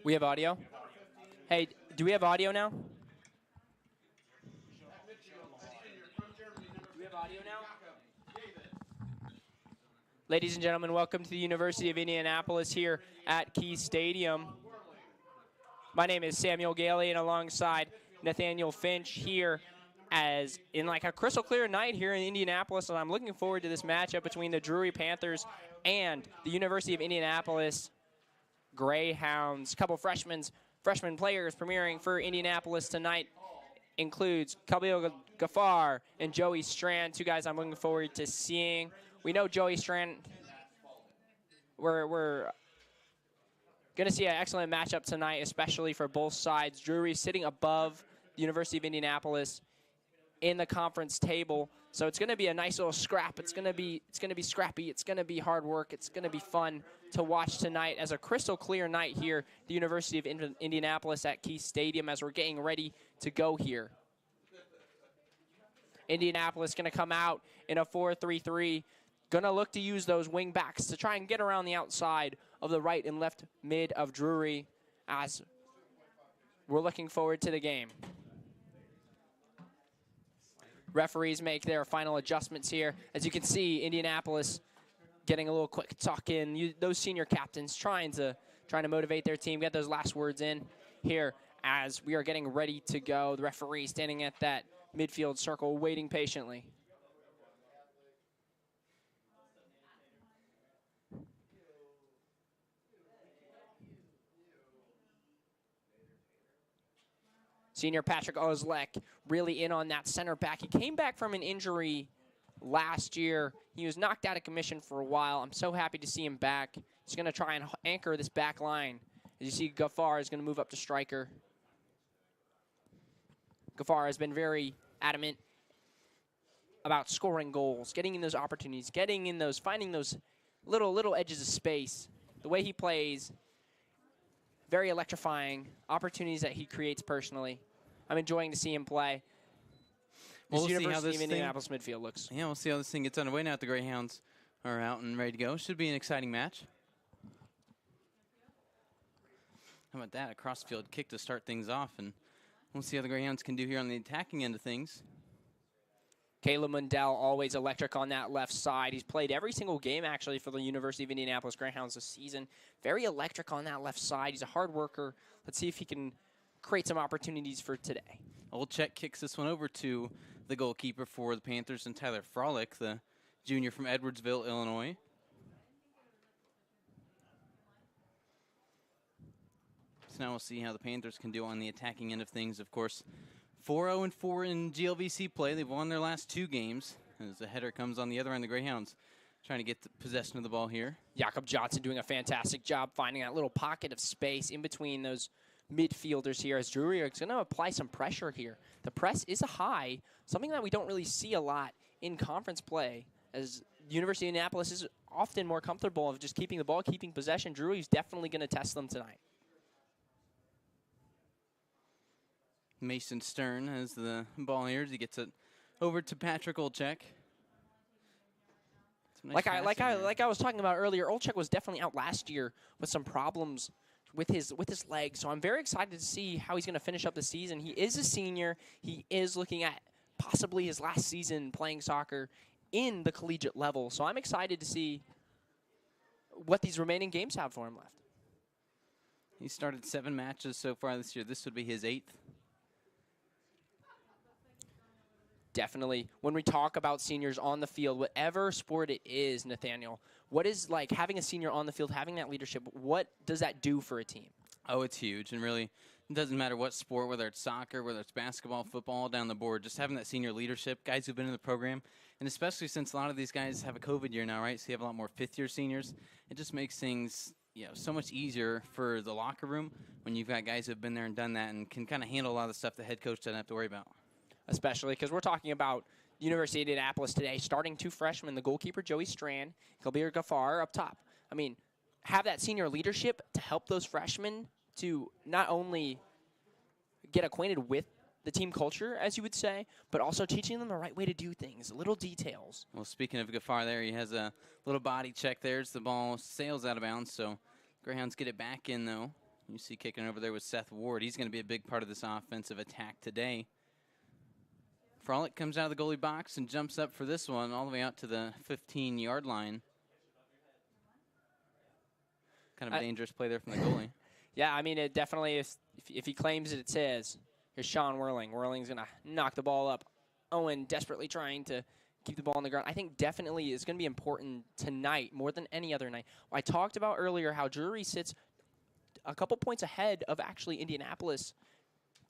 We have audio? Hey, do we have audio now? Do we have audio now? Ladies and gentlemen, welcome to the University of Indianapolis here at Key Stadium. My name is Samuel Gailey, and alongside Nathaniel Finch here as in like a crystal clear night here in Indianapolis, and I'm looking forward to this matchup between the Drury Panthers and the University of Indianapolis Greyhounds. A couple freshman players premiering for Indianapolis tonight includes Khalil Ghaffar and Joey Strand, two guys I'm looking forward to seeing. We know Joey Strand, we're going to see an excellent matchup tonight, especially for both sides. Drury sitting above the University of Indianapolis in the conference table, so it's going to be a nice little scrap. It's going to be scrappy. It's going to be hard work. It's going to be fun to watch tonight as a crystal clear night here at the University of Indianapolis at Key Stadium as we're getting ready to go here. Indianapolis going to come out in a 4-3-3. Going to look to use those wing backs to try and get around the outside of the right and left mid of Drury as we're looking forward to the game. Referees make their final adjustments here. As you can see, Indianapolis getting a little quick tuck in. Those senior captains trying to motivate their team, get those last words in here as we are getting ready to go. The referee standing at that midfield circle waiting patiently. Senior Patrick Ozlek really in on that center back. He came back from an injury last year. He was knocked out of commission for a while. I'm so happy to see him back. He's going to try and anchor this back line. As you see, Ghaffar is going to move up to striker. Ghaffar has been very adamant about scoring goals, getting in those opportunities, getting in those, finding those little edges of space. The way he plays, very electrifying opportunities that he creates personally. I'm enjoying to see him play. We'll see how University this of Indianapolis midfield looks. Yeah, we'll see how this thing gets underway now that the Greyhounds are out and ready to go. Should be an exciting match. How about that? A cross-field kick to start things off, and we'll see how the Greyhounds can do here on the attacking end of things. Caleb Mundell, always electric on that left side. He's played every single game, actually, for the University of Indianapolis Greyhounds this season. Very electric on that left side. He's a hard worker. Let's see if he can create some opportunities for today. Olczyk kicks this one over to the goalkeeper for the Panthers, and Tyler Frolick, the junior from Edwardsville, Illinois. So now we'll see how the Panthers can do on the attacking end of things. Of course, 4-0-4 in GLVC play. They've won their last 2 games. As the header comes on the other end, the Greyhounds trying to get the possession of the ball here. Jakob Johnson doing a fantastic job finding that little pocket of space in between those midfielders here as Drury is going to apply some pressure here. The press is a high, something that we don't really see a lot in conference play, as University of Indianapolis is often more comfortable of just keeping the ball, keeping possession. Drury is definitely going to test them tonight. Mason Stern has the ball here as he gets it over to Patrick Olczyk. Nice like I was talking about earlier, Olczyk was definitely out last year with some problems with his legs. So I'm very excited to see how he's going to finish up the season. He is a senior. He is looking at possibly his last season playing soccer in the collegiate level. So I'm excited to see what these remaining games have for him left. He started 7 matches so far this year. This would be his 8th. Definitely. When we talk about seniors on the field, whatever sport it is, Nathaniel, what is like having a senior on the field, having that leadership, what does that do for a team? Oh, it's huge. And really, it doesn't matter what sport, whether it's soccer, whether it's basketball, football, down the board, just having that senior leadership, guys who've been in the program, and especially since a lot of these guys have a COVID year now, right? So you have a lot more 5th-year seniors. It just makes things, so much easier for the locker room when you've got guys who've been there and done that and can kind of handle a lot of the stuff the head coach doesn't have to worry about. Especially because we're talking about University of Indianapolis today, starting 2 freshmen, the goalkeeper, Joey Strand, Khalil Ghaffar up top. I mean, have that senior leadership to help those freshmen to not only get acquainted with the team culture, as you would say, but also teaching them the right way to do things, little details. Well, speaking of Ghaffar there, he has a little body check there as the ball sails out of bounds, so Greyhounds get it back in, though. You see kicking over there with Seth Ward. He's going to be a big part of this offensive attack today. Frolic comes out of the goalie box and jumps up for this one all the way out to the 15-yard line. Kind of a dangerous play there from the goalie. Yeah, I mean, it definitely is. If he claims it, it's his. Here's Sean Whirling. Whirling's going to knock the ball up. Owen desperately trying to keep the ball on the ground. I think definitely is going to be important tonight more than any other night. I talked about earlier how Drury sits a couple points ahead of actually Indianapolis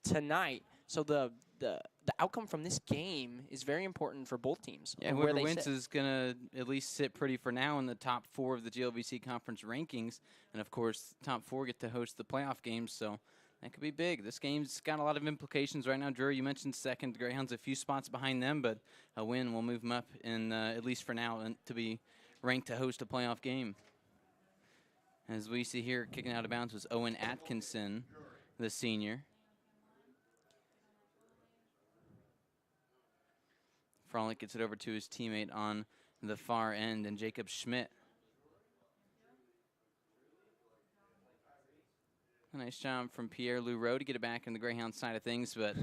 tonight. So the outcome from this game is very important for both teams. Yeah, whoever wins is going to at least sit pretty for now in the top 4 of the GLVC conference rankings. And, of course, top 4 get to host the playoff games, so that could be big. This game's got a lot of implications right now. Drury, you mentioned second. The Greyhounds a few spots behind them, but a win will move them up, in, at least for now, to be ranked to host a playoff game. As we see here, kicking out of bounds was Owen Atkinson, the senior. Frolic gets it over to his teammate on the far end, and Jacob Schmidt. A nice job from Pierre Lureau to get it back in the Greyhound side of things, but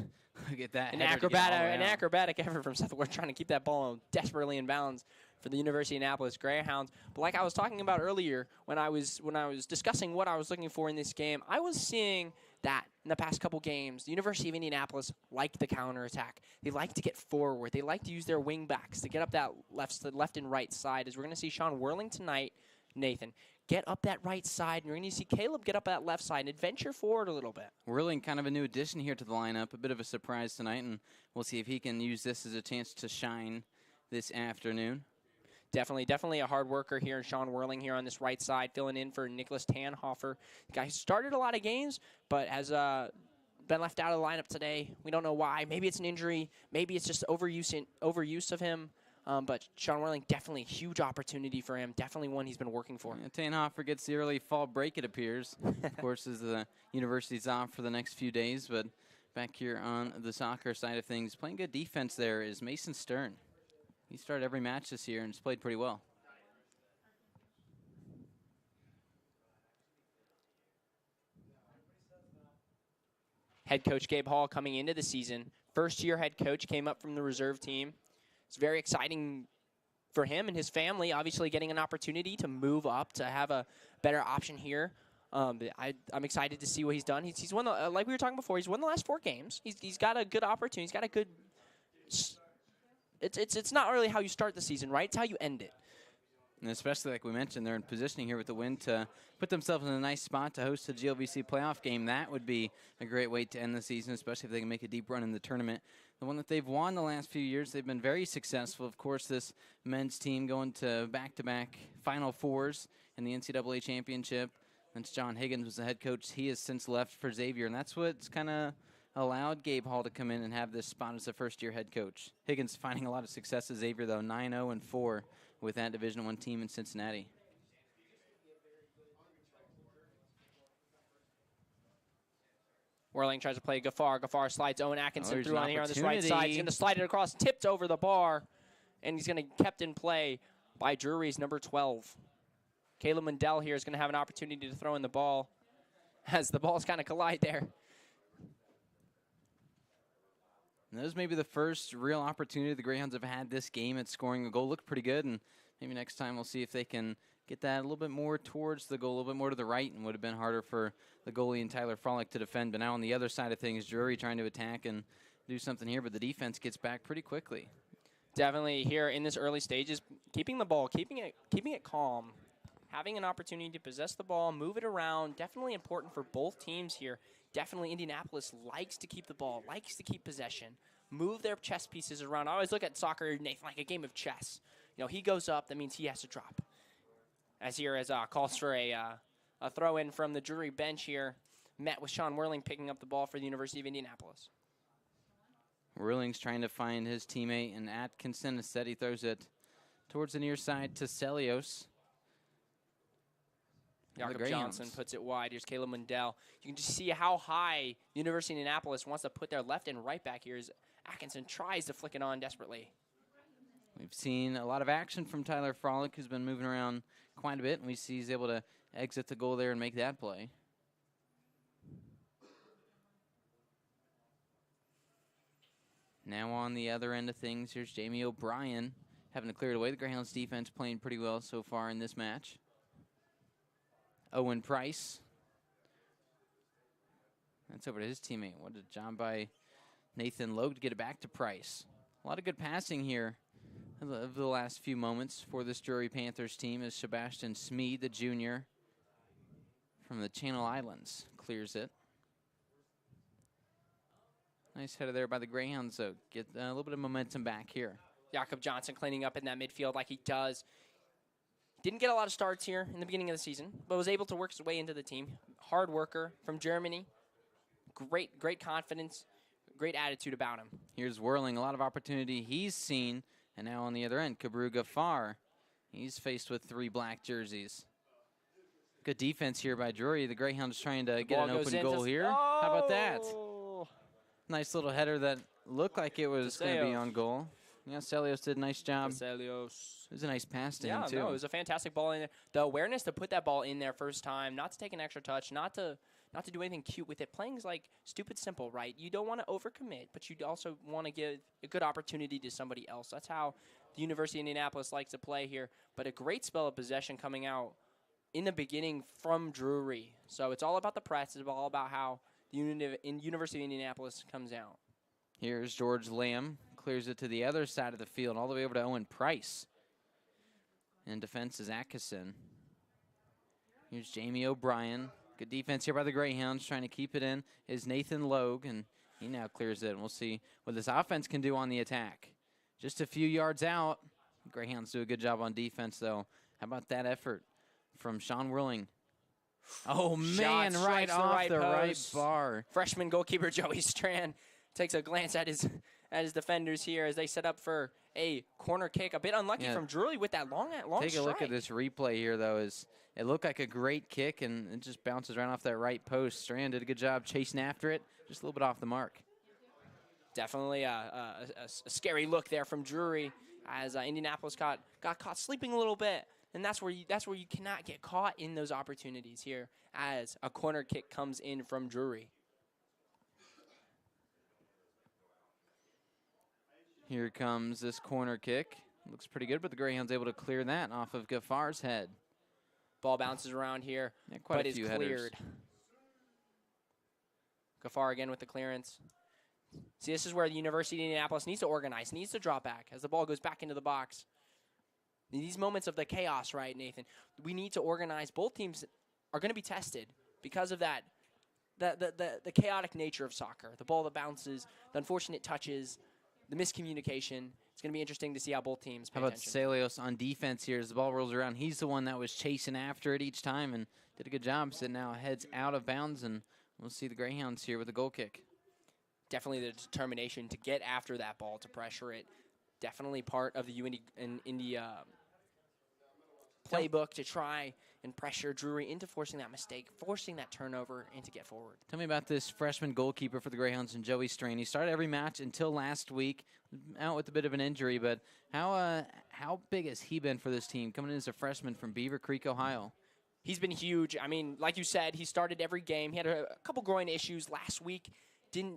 look at that. An acrobatic effort from Seth Ward trying to keep that ball desperately in bounds for the University of Indianapolis Greyhounds. But like I was talking about earlier, when I was discussing what I was looking for in this game, I was seeing that in the past couple games, the University of Indianapolis like the counterattack. They like to get forward. They like to use their wing backs to get up that left and right side. As we're going to see Sean Whirling tonight, Nathan, get up that right side, and you're going to see Caleb get up that left side and adventure forward a little bit. Whirling, kind of a new addition here to the lineup, a bit of a surprise tonight, and we'll see if he can use this as a chance to shine this afternoon. Definitely a hard worker here. Sean Whirling here on this right side, filling in for Nicholas Tannhofer. The guy started a lot of games, but has been left out of the lineup today. We don't know why. Maybe it's an injury. Maybe it's just overuse of him. But Sean Whirling, definitely a huge opportunity for him. Definitely one he's been working for. Yeah, Tannhofer gets the early fall break, it appears. Of course, as the university's off for the next few days. But back here on the soccer side of things, playing good defense there is Mason Stern. He started every match this year and has played pretty well. Head coach Gabe Hall coming into the season. First-year head coach, came up from the reserve team. It's very exciting for him and his family, obviously getting an opportunity to move up, to have a better option here. I'm excited to see what he's done. He's won, like we were talking before, he's won the last 4 games. He's got a good opportunity. He's got a good... It's not really how you start the season, right? It's how you end it. And especially, like we mentioned, they're in positioning here with the win to put themselves in a nice spot to host a GLVC playoff game. That would be a great way to end the season, especially if they can make a deep run in the tournament. The one that they've won the last few years, they've been very successful. Of course, this men's team going to back-to-back Final Fours in the NCAA championship. Since John Higgins was the head coach, he has since left for Xavier, and that's what's kind of allowed Gabe Hall to come in and have this spot as a first-year head coach. Higgins finding a lot of success at Xavier, though, 9-0-4 with that Division I team in Cincinnati. Whirling tries to play Gaffar. Gaffar slides Owen Atkinson through on here on this right side. He's going to slide it across, tipped over the bar, and he's going to kept in play by Drury's number 12. Caleb Mundell here is going to have an opportunity to throw in the ball as the balls kind of collide there. And those may be the first real opportunity the Greyhounds have had this game at scoring a goal. Looked pretty good, and maybe next time we'll see if they can get that a little bit more towards the goal, a little bit more to the right, and would have been harder for the goalie and Tyler Frolic to defend. But now on the other side of things, Drury trying to attack and do something here, but the defense gets back pretty quickly. Definitely here in this early stages, keeping the ball, keeping it calm, having an opportunity to possess the ball, move it around, definitely important for both teams here. Definitely Indianapolis likes to keep the ball, likes to keep possession, move their chess pieces around. I always look at soccer, Nathan, like a game of chess. You know, he goes up, that means he has to drop. As here as calls for a throw-in from the Drury bench here, met with Sean Whirling picking up the ball for the University of Indianapolis. Whirling's trying to find his teammate, and Atkinson instead he throws it towards the near side to Celios. Jacob Johnson puts it wide. Here's Caleb Mundell. You can just see how high the University of Indianapolis wants to put their left and right back here as Atkinson tries to flick it on desperately. We've seen a lot of action from Tyler Frolick, who's been moving around quite a bit, and we see he's able to exit the goal there and make that play. Now on the other end of things, here's Jamie O'Brien having to clear it away. The Greyhounds defense playing pretty well so far in this match. Owen Price. That's over to his teammate. What a job by Nathan Logue to get it back to Price. A lot of good passing here of the last few moments for this Drury Panthers team as Sebastian Smead, the junior from the Channel Islands, clears it. Nice header there by the Greyhounds, so get a little bit of momentum back here. Jakob Johnson cleaning up in that midfield like he does. Didn't get a lot of starts here in the beginning of the season, but was able to work his way into the team. Hard worker from Germany. Great confidence, great attitude about him. Here's Whirling, a lot of opportunity he's seen. And now on the other end, Kabru Gafar. He's faced with 3 black jerseys. Good defense here by Drury. The Greyhounds trying to get an open goal here. Oh! How about that? Nice little header that looked like it was going to be on goal. Yeah, Celios did a nice job. Celios. It was a nice pass to him, too. No, it was a fantastic ball in there. The awareness to put that ball in there first time, not to take an extra touch, not to do anything cute with it. Playing's like stupid simple, right? You don't want to overcommit, but you also want to give a good opportunity to somebody else. That's how the University of Indianapolis likes to play here. But a great spell of possession coming out in the beginning from Drury. So it's all about the press. It's all about how the University of Indianapolis comes out. Here's George Lamb. Clears it to the other side of the field, all the way over to Owen Price. And defense is Atkinson. Here's Jamie O'Brien. Good defense here by the Greyhounds, trying to keep it in, is Nathan Logue, and he now clears it. And we'll see what this offense can do on the attack. Just a few yards out. Greyhounds do a good job on defense, though. How about that effort from Sean Whirling? Oh, man, right off the right bar. Freshman goalkeeper Joey Strand takes a glance at his defenders here as they set up for a corner kick. A bit unlucky from Drury with that long Take strike. A look at this replay here, though. It looked like a great kick, and it just bounces right off that right post. Strand did a good job chasing after it, just a little bit off the mark. Definitely a scary look there from Drury as Indianapolis got caught sleeping a little bit. And that's where you cannot get caught in those opportunities here as a corner kick comes in from Drury. Here comes this corner kick. Looks pretty good, but the Greyhounds able to clear that off of Gafar's head. Ball bounces around here, but is cleared. Headers. Gafar again with the clearance. See, this is where the University of Indianapolis needs to organize, needs to drop back as the ball goes back into the box. In these moments of the chaos, right, Nathan, we need to organize. Both teams are going to be tested because of that, the chaotic nature of soccer. The ball that bounces, the unfortunate touches, the miscommunication. It's going to be interesting to see how both teams pay attention. How about Celios on defense here as the ball rolls around? He's the one that was chasing after it each time and did a good job. So now heads out of bounds, and we'll see the Greyhounds here with a goal kick. Definitely the determination to get after that ball, to pressure it. Definitely part of the UINDY playbook to try and pressure Drury into forcing that mistake, forcing that turnover, and to get forward. Tell me about this freshman goalkeeper for the Greyhounds, and Joey Strain. He started every match until last week, out with a bit of an injury, but how big has he been for this team, coming in as a freshman from Beaver Creek, Ohio? He's been huge. I mean, like you said, he started every game. He had a couple groin issues last week,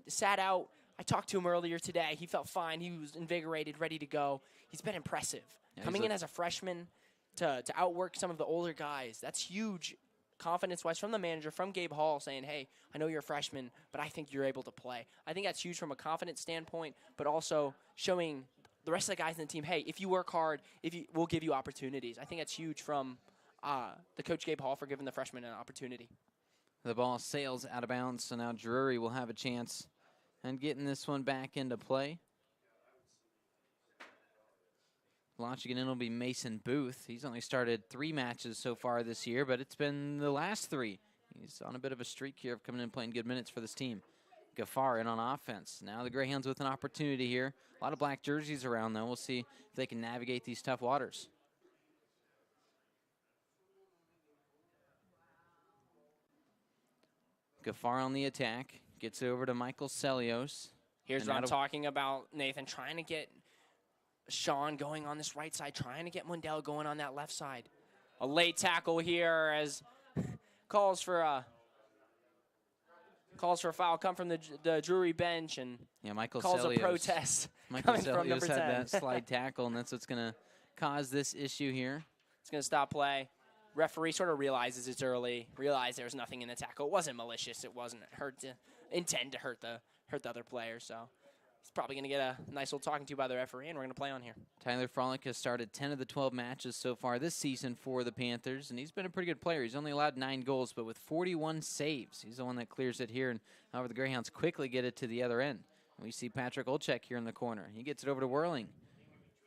sat out. I talked to him earlier today. He felt fine. He was invigorated, ready to go. He's been impressive. Yeah, coming in as a freshman to outwork some of the older guys, that's huge confidence-wise from the manager, from Gabe Hall, saying, hey, I know you're a freshman, but I think you're able to play. I think that's huge from a confidence standpoint, but also showing the rest of the guys in the team, hey, if you work hard, we'll give you opportunities. I think that's huge from the coach Gabe Hall for giving the freshman an opportunity. The ball sails out of bounds, so now Drury will have a chance and getting this one back into play. Launching it in will be Mason Booth. He's only started 3 matches so far this year, but it's been the last 3. He's on a bit of a streak here of coming in and playing good minutes for this team. Gafar in on offense. Now the Greyhounds with an opportunity here. A lot of black jerseys around, though. We'll see if they can navigate these tough waters. Gafar on the attack. Gets over to Michael Celios. Here's what I'm talking about, Nathan, trying to get Sean going on this right side, trying to get Mundell going on that left side. A late tackle here as calls for a foul come from the Drury bench, and yeah, Michael calls Celios, a protest Michael coming from number Celios 10. had that slide tackle, and that's what's going to cause this issue here. It's going to stop play. Referee sort of realizes it's early, realized there's nothing in the tackle. It wasn't malicious. It wasn't intend to hurt the other player. So he's probably going to get a nice little talking to by the referee, and we're going to play on here. Tyler Frolick has started 10 of the 12 matches so far this season for the Panthers, and he's been a pretty good player. He's only allowed 9 goals, but with 41 saves, he's the one that clears it here. And however, the Greyhounds quickly get it to the other end. And we see Patrick Olczyk here in the corner. He gets it over to Whirling.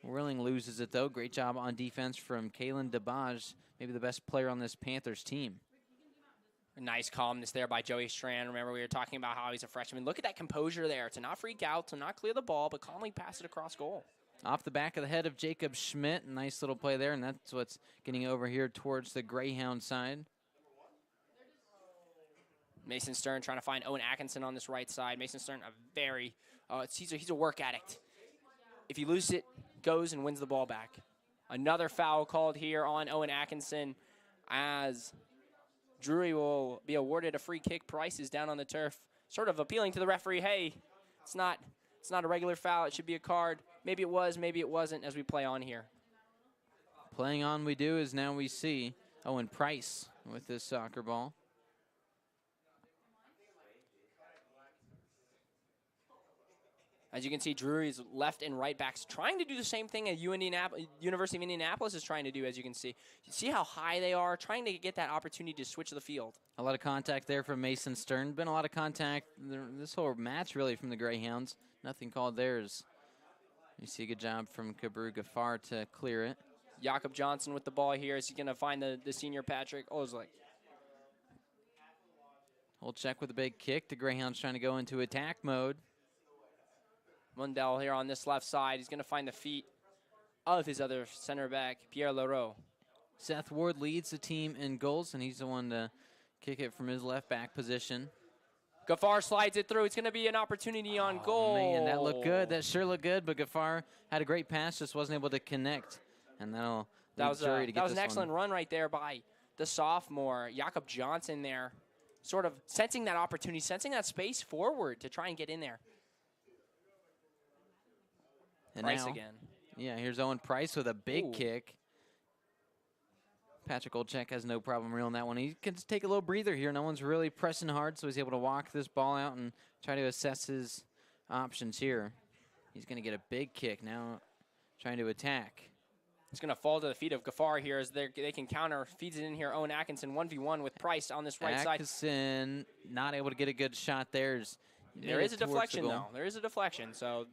Whirling loses it, though. Great job on defense from Kalen DeBaj, maybe the best player on this Panthers team. Nice calmness there by Joey Strand. Remember, we were talking about how he's a freshman. Look at that composure there to not freak out, to not clear the ball, but calmly pass it across goal. Off the back of the head of Jacob Schmidt. Nice little play there, and that's what's getting over here towards the Greyhound side. Mason Stern trying to find Owen Atkinson on this right side. Mason Stern, he's a work addict. If he loses it, goes and wins the ball back. Another foul called here on Owen Atkinson as Drury will be awarded a free kick. Price is down on the turf, sort of appealing to the referee, hey, it's not a regular foul, it should be a card. Maybe it was, maybe it wasn't, as we play on here. Playing on we do as now we see Owen Price with this soccer ball. As you can see, Drury's left and right backs trying to do the same thing as University of Indianapolis is trying to do, as you can see. You see how high they are, trying to get that opportunity to switch the field. A lot of contact there from Mason Stern. Been a lot of contact this whole match, really, from the Greyhounds. Nothing called theirs. You see a good job from Kabru Gafar to clear it. Jakob Johnson with the ball here. Is he going to find the senior Patrick Olczyk? Olczyk with a big kick. The Greyhounds trying to go into attack mode. Mundell here on this left side. He's going to find the feet of his other center back, Pierre Leroux. Seth Ward leads the team in goals, and he's the one to kick it from his left back position. Gafar slides it through. It's going to be an opportunity on goal. Man, that looked good. That sure looked good, but Gafar had a great pass, just wasn't able to connect. And that was an excellent run right there by the sophomore, Jakob Johnson there, sort of sensing that opportunity, sensing that space forward to try and get in there. And Price now, again. Yeah, here's Owen Price with a big kick. Patrick Olczyk has no problem reeling that one. He can just take a little breather here. No one's really pressing hard, so he's able to walk this ball out and try to assess his options here. He's going to get a big kick now, trying to attack. It's going to fall to the feet of Gafar here as they can counter. Feeds it in here. Owen Atkinson 1v1 with Price on this right side. Atkinson not able to get a good shot there. There is a deflection, though. There is a deflection, so...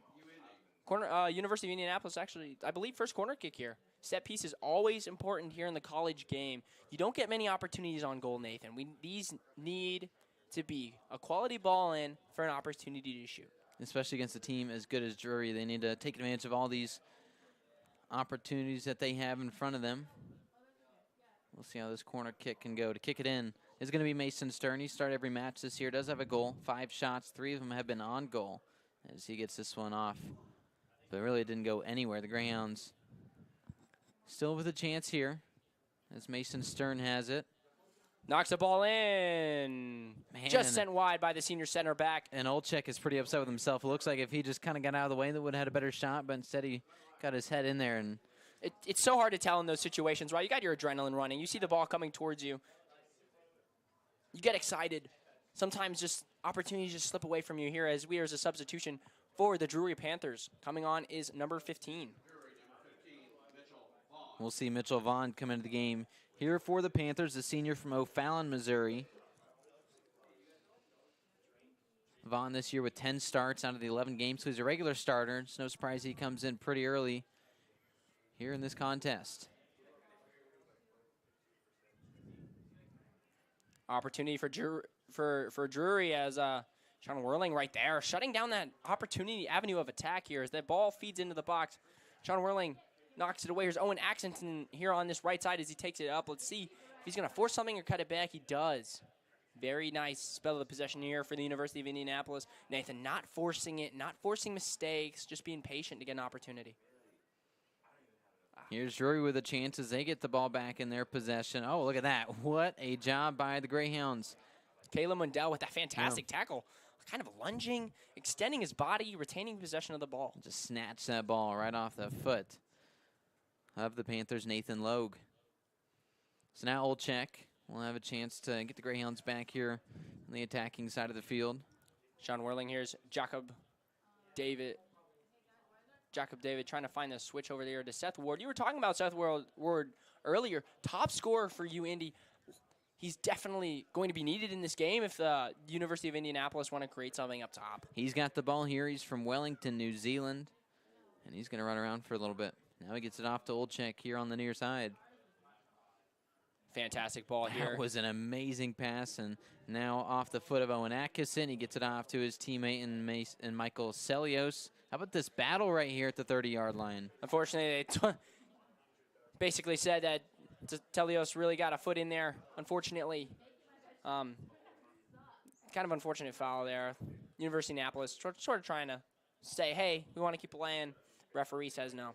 University of Indianapolis actually, I believe, first corner kick here. Set piece is always important here in the college game. You don't get many opportunities on goal, Nathan. These need to be a quality ball in for an opportunity to shoot. Especially against a team as good as Drury. They need to take advantage of all these opportunities that they have in front of them. We'll see how this corner kick can go. To kick it in is going to be Mason Stern. He started every match this year. Does have a goal. 5 shots. 3 of them have been on goal as he gets this one off. But really it didn't go anywhere. The Greyhounds still with a chance here as Mason Stern has it. Knocks the ball in. Man. Just sent wide by the senior center back. And Olczyk is pretty upset with himself. It looks like if he just kind of got out of the way, that would have had a better shot. But instead he got his head in there. And it's so hard to tell in those situations, right? You got your adrenaline running. You see the ball coming towards you. You get excited. Sometimes just opportunities just slip away from you here as a substitution for the Drury Panthers. Coming on is number 15. We'll see Mitchell Vaughn come into the game here for the Panthers, the senior from O'Fallon, Missouri. Vaughn this year with 10 starts out of the 11 games, so he's a regular starter. It's no surprise he comes in pretty early here in this contest. Opportunity for Drury as Sean Whirling right there, shutting down that opportunity avenue of attack here as that ball feeds into the box. Sean Whirling knocks it away. Here's Owen Atkinson here on this right side as he takes it up. Let's see if he's going to force something or cut it back. He does. Very nice spell of the possession here for the University of Indianapolis. Nathan not forcing it, not forcing mistakes, just being patient to get an opportunity. Here's Drury with a chance as they get the ball back in their possession. Oh, look at that. What a job by the Greyhounds. Caleb Mundell with that fantastic tackle. Kind of lunging, extending his body, retaining possession of the ball. Just snatched that ball right off the foot of the Panthers' Nathan Logue. So now Olchek will have a chance to get the Greyhounds back here on the attacking side of the field. Sean Whirling, here's Jacob David. Jacob David trying to find the switch over there to Seth Ward. You were talking about Seth Ward earlier. Top scorer for UIndy. He's definitely going to be needed in this game if the University of Indianapolis want to create something up top. He's got the ball here. He's from Wellington, New Zealand. And he's going to run around for a little bit. Now he gets it off to Olchek here on the near side. Fantastic ball here. That was an amazing pass, and now off the foot of Owen Atkinson. He gets it off to his teammate and Michael Celios. How about this battle right here at the 30-yard line? Unfortunately, they basically said that Celios really got a foot in there. Unfortunately, kind of unfortunate foul there. University of Indianapolis sort of trying to say, hey, we want to keep playing. Referee says no.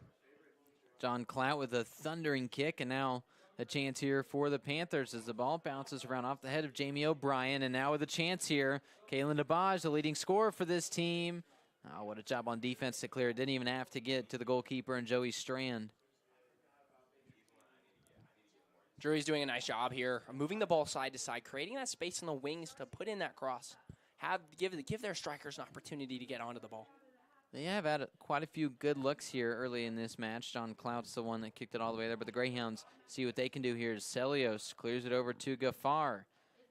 John Clout with a thundering kick, and now a chance here for the Panthers as the ball bounces around off the head of Jamie O'Brien. And now with a chance here, Kalen DeBage, the leading scorer for this team. Oh, what a job on defense to clear. Didn't even have to get to the goalkeeper and Joey Strand. Drury's doing a nice job here, moving the ball side to side, creating that space in the wings to put in that cross. Give their strikers an opportunity to get onto the ball. They have had quite a few good looks here early in this match. John Clout's the one that kicked it all the way there, but the Greyhounds see what they can do here. Celios clears it over to Gaffar.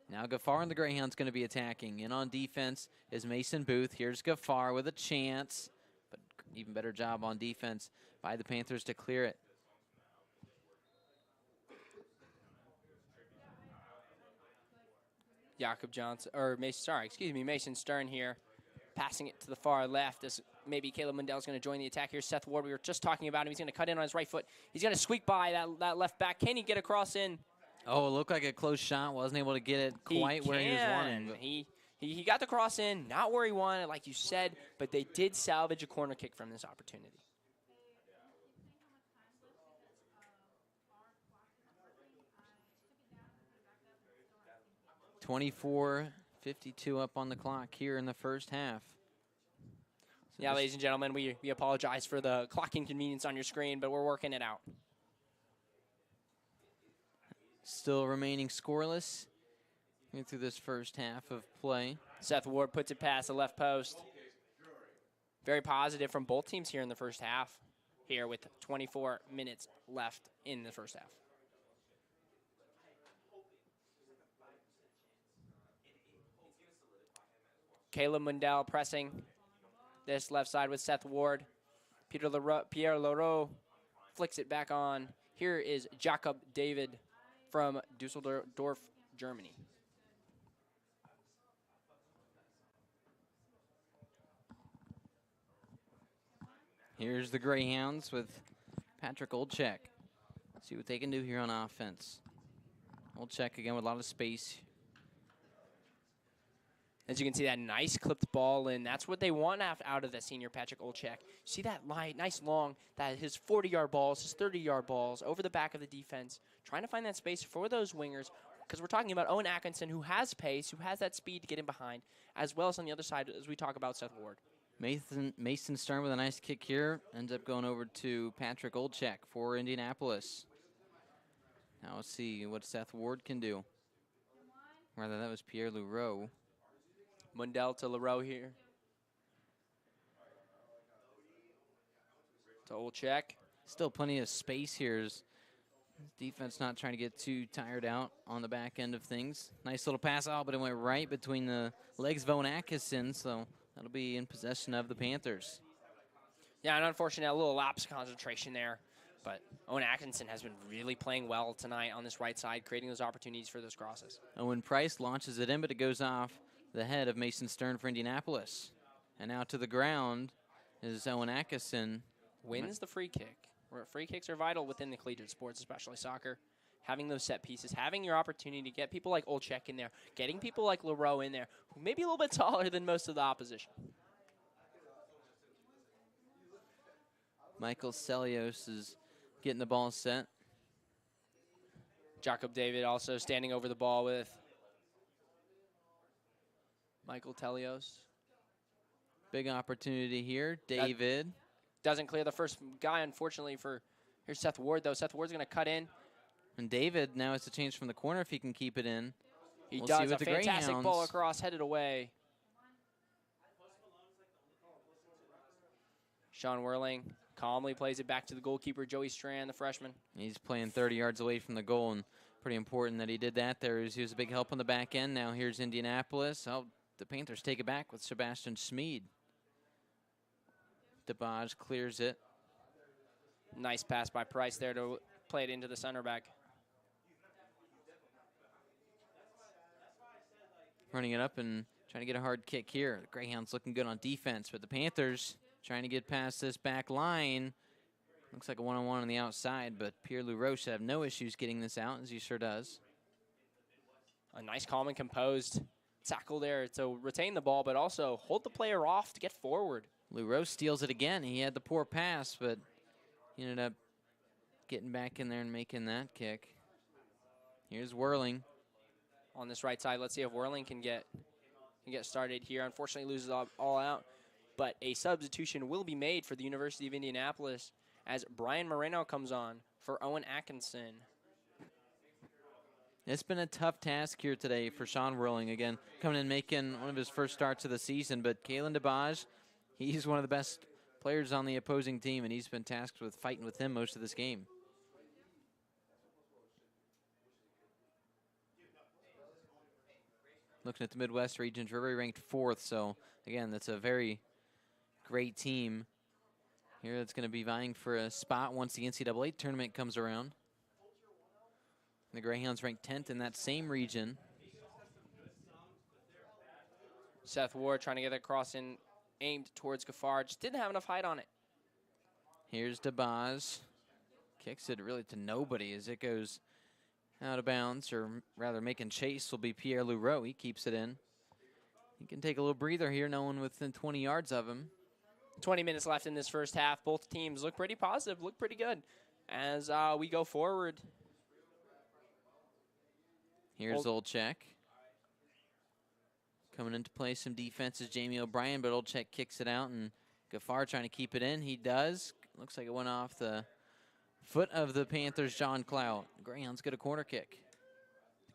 Now Gaffar and the Greyhounds going to be attacking. In on defense is Mason Booth. Here's Gaffar with a chance, but even better job on defense by the Panthers to clear it. Mason Stern here, passing it to the far left as maybe Caleb Mundell's going to join the attack here. Seth Ward, we were just talking about him. He's going to cut in on his right foot. He's going to squeak by that left back. Can he get across in? Oh, it looked like a close shot. Wasn't able to get it quite where he was wanting. He got the cross in, not where he wanted, like you said, but they did salvage a corner kick from this opportunity. .24:52 up on the clock here in the first half. So yeah, ladies and gentlemen, we apologize for the clock inconvenience on your screen, but we're working it out. Still remaining scoreless through this first half of play. Seth Ward puts it past the left post. Very positive from both teams here in the first half, here with 24 minutes left in the first half. Caleb Mundell pressing this left side with Seth Ward. Pierre Leroux flicks it back on. Here is Jacob David from Dusseldorf, Germany. Here's the Greyhounds with Patrick Olchek. See what they can do here on offense. Olchek again with a lot of space. As you can see, that nice clipped ball in. That's what they want out of the senior Patrick Olchek. See that nice long, that his 40-yard balls, his 30-yard balls over the back of the defense, trying to find that space for those wingers, because we're talking about Owen Atkinson, who has pace, who has that speed to get in behind, as well as on the other side as we talk about Seth Ward. Mason Stern with a nice kick here. Ends up going over to Patrick Olchek for Indianapolis. Now let's see what Seth Ward can do. Rather, that was Pierre Leroux. Mundell to Leroux here. To Olchek. Still plenty of space here. Defense not trying to get too tired out on the back end of things. Nice little pass out, but it went right between the legs of Owen Atkinson, so that'll be in possession of the Panthers. Yeah, an unfortunate little lapse of concentration there. But Owen Atkinson has been really playing well tonight on this right side, creating those opportunities for those crosses. Owen Price launches it in, but it goes off the head of Mason Stern for Indianapolis. And now to the ground is Owen Atkinson. Wins the free kick. Free kicks are vital within the collegiate sports, especially soccer. Having those set pieces, having your opportunity to get people like Olchek in there, getting people like Leroux in there, who may be a little bit taller than most of the opposition. Michael Celios is getting the ball set. Jacob David also standing over the ball with Michael Telios. Big opportunity here. David. Doesn't clear the first guy, unfortunately, for here's Seth Ward, though. Seth Ward's going to cut in. And David now has to change from the corner if he can keep it in. He We'll does. see with A the fantastic Greyhounds. ball across, headed away. Sean Whirling calmly plays it back to the goalkeeper, Joey Strand, the freshman. He's playing 30 yards away from the goal, and pretty important that he did that there. He was a big help on the back end. Now here's Indianapolis. Oh, the Panthers take it back with Sebastian Schmid. DeBaj clears it. Nice pass by Price there to play it into the center back. Running it up and trying to get a hard kick here. The Greyhounds looking good on defense, but the Panthers trying to get past this back line. Looks like a one-on-one on the outside, but Pierre-Louis Roche should have no issues getting this out, as he sure does. A nice, calm, and composed tackle there to retain the ball, but also hold the player off to get forward. Lou Roche steals it again. He had the poor pass, but he ended up getting back in there and making that kick. Here's Whirling. On this right side, let's see if Whirling can get started here. Unfortunately, loses all out, but a substitution will be made for the University of Indianapolis as Brian Moreno comes on for Owen Atkinson. It's been a tough task here today for Sean Whirling. Again, coming in making one of his first starts of the season, but Kalen DeBaj, he's one of the best players on the opposing team, and he's been tasked with fighting with him most of this game. Looking at the Midwest region, Drury ranked 4th, so again, that's a very great team here that's going to be vying for a spot once the NCAA tournament comes around. The Greyhounds ranked 10th in that same region. Seth Ward trying to get that cross in, aimed towards Gaffar. Just didn't have enough height on it. Here's DeBaz. Kicks it really to nobody as it goes out of bounds, or rather making chase will be Pierre-Louis Roche. He keeps it in. He can take a little breather here, no one within 20 yards of him. 20 minutes left in this first half. Both teams look pretty positive, look pretty good as we go forward. Here's Olchek. Coming into play some defense is Jamie O'Brien, but Olchek kicks it out, and Gaffar trying to keep it in. He does. Looks like it went off the foot of the Panthers' John Clout. Greyhounds get a corner kick.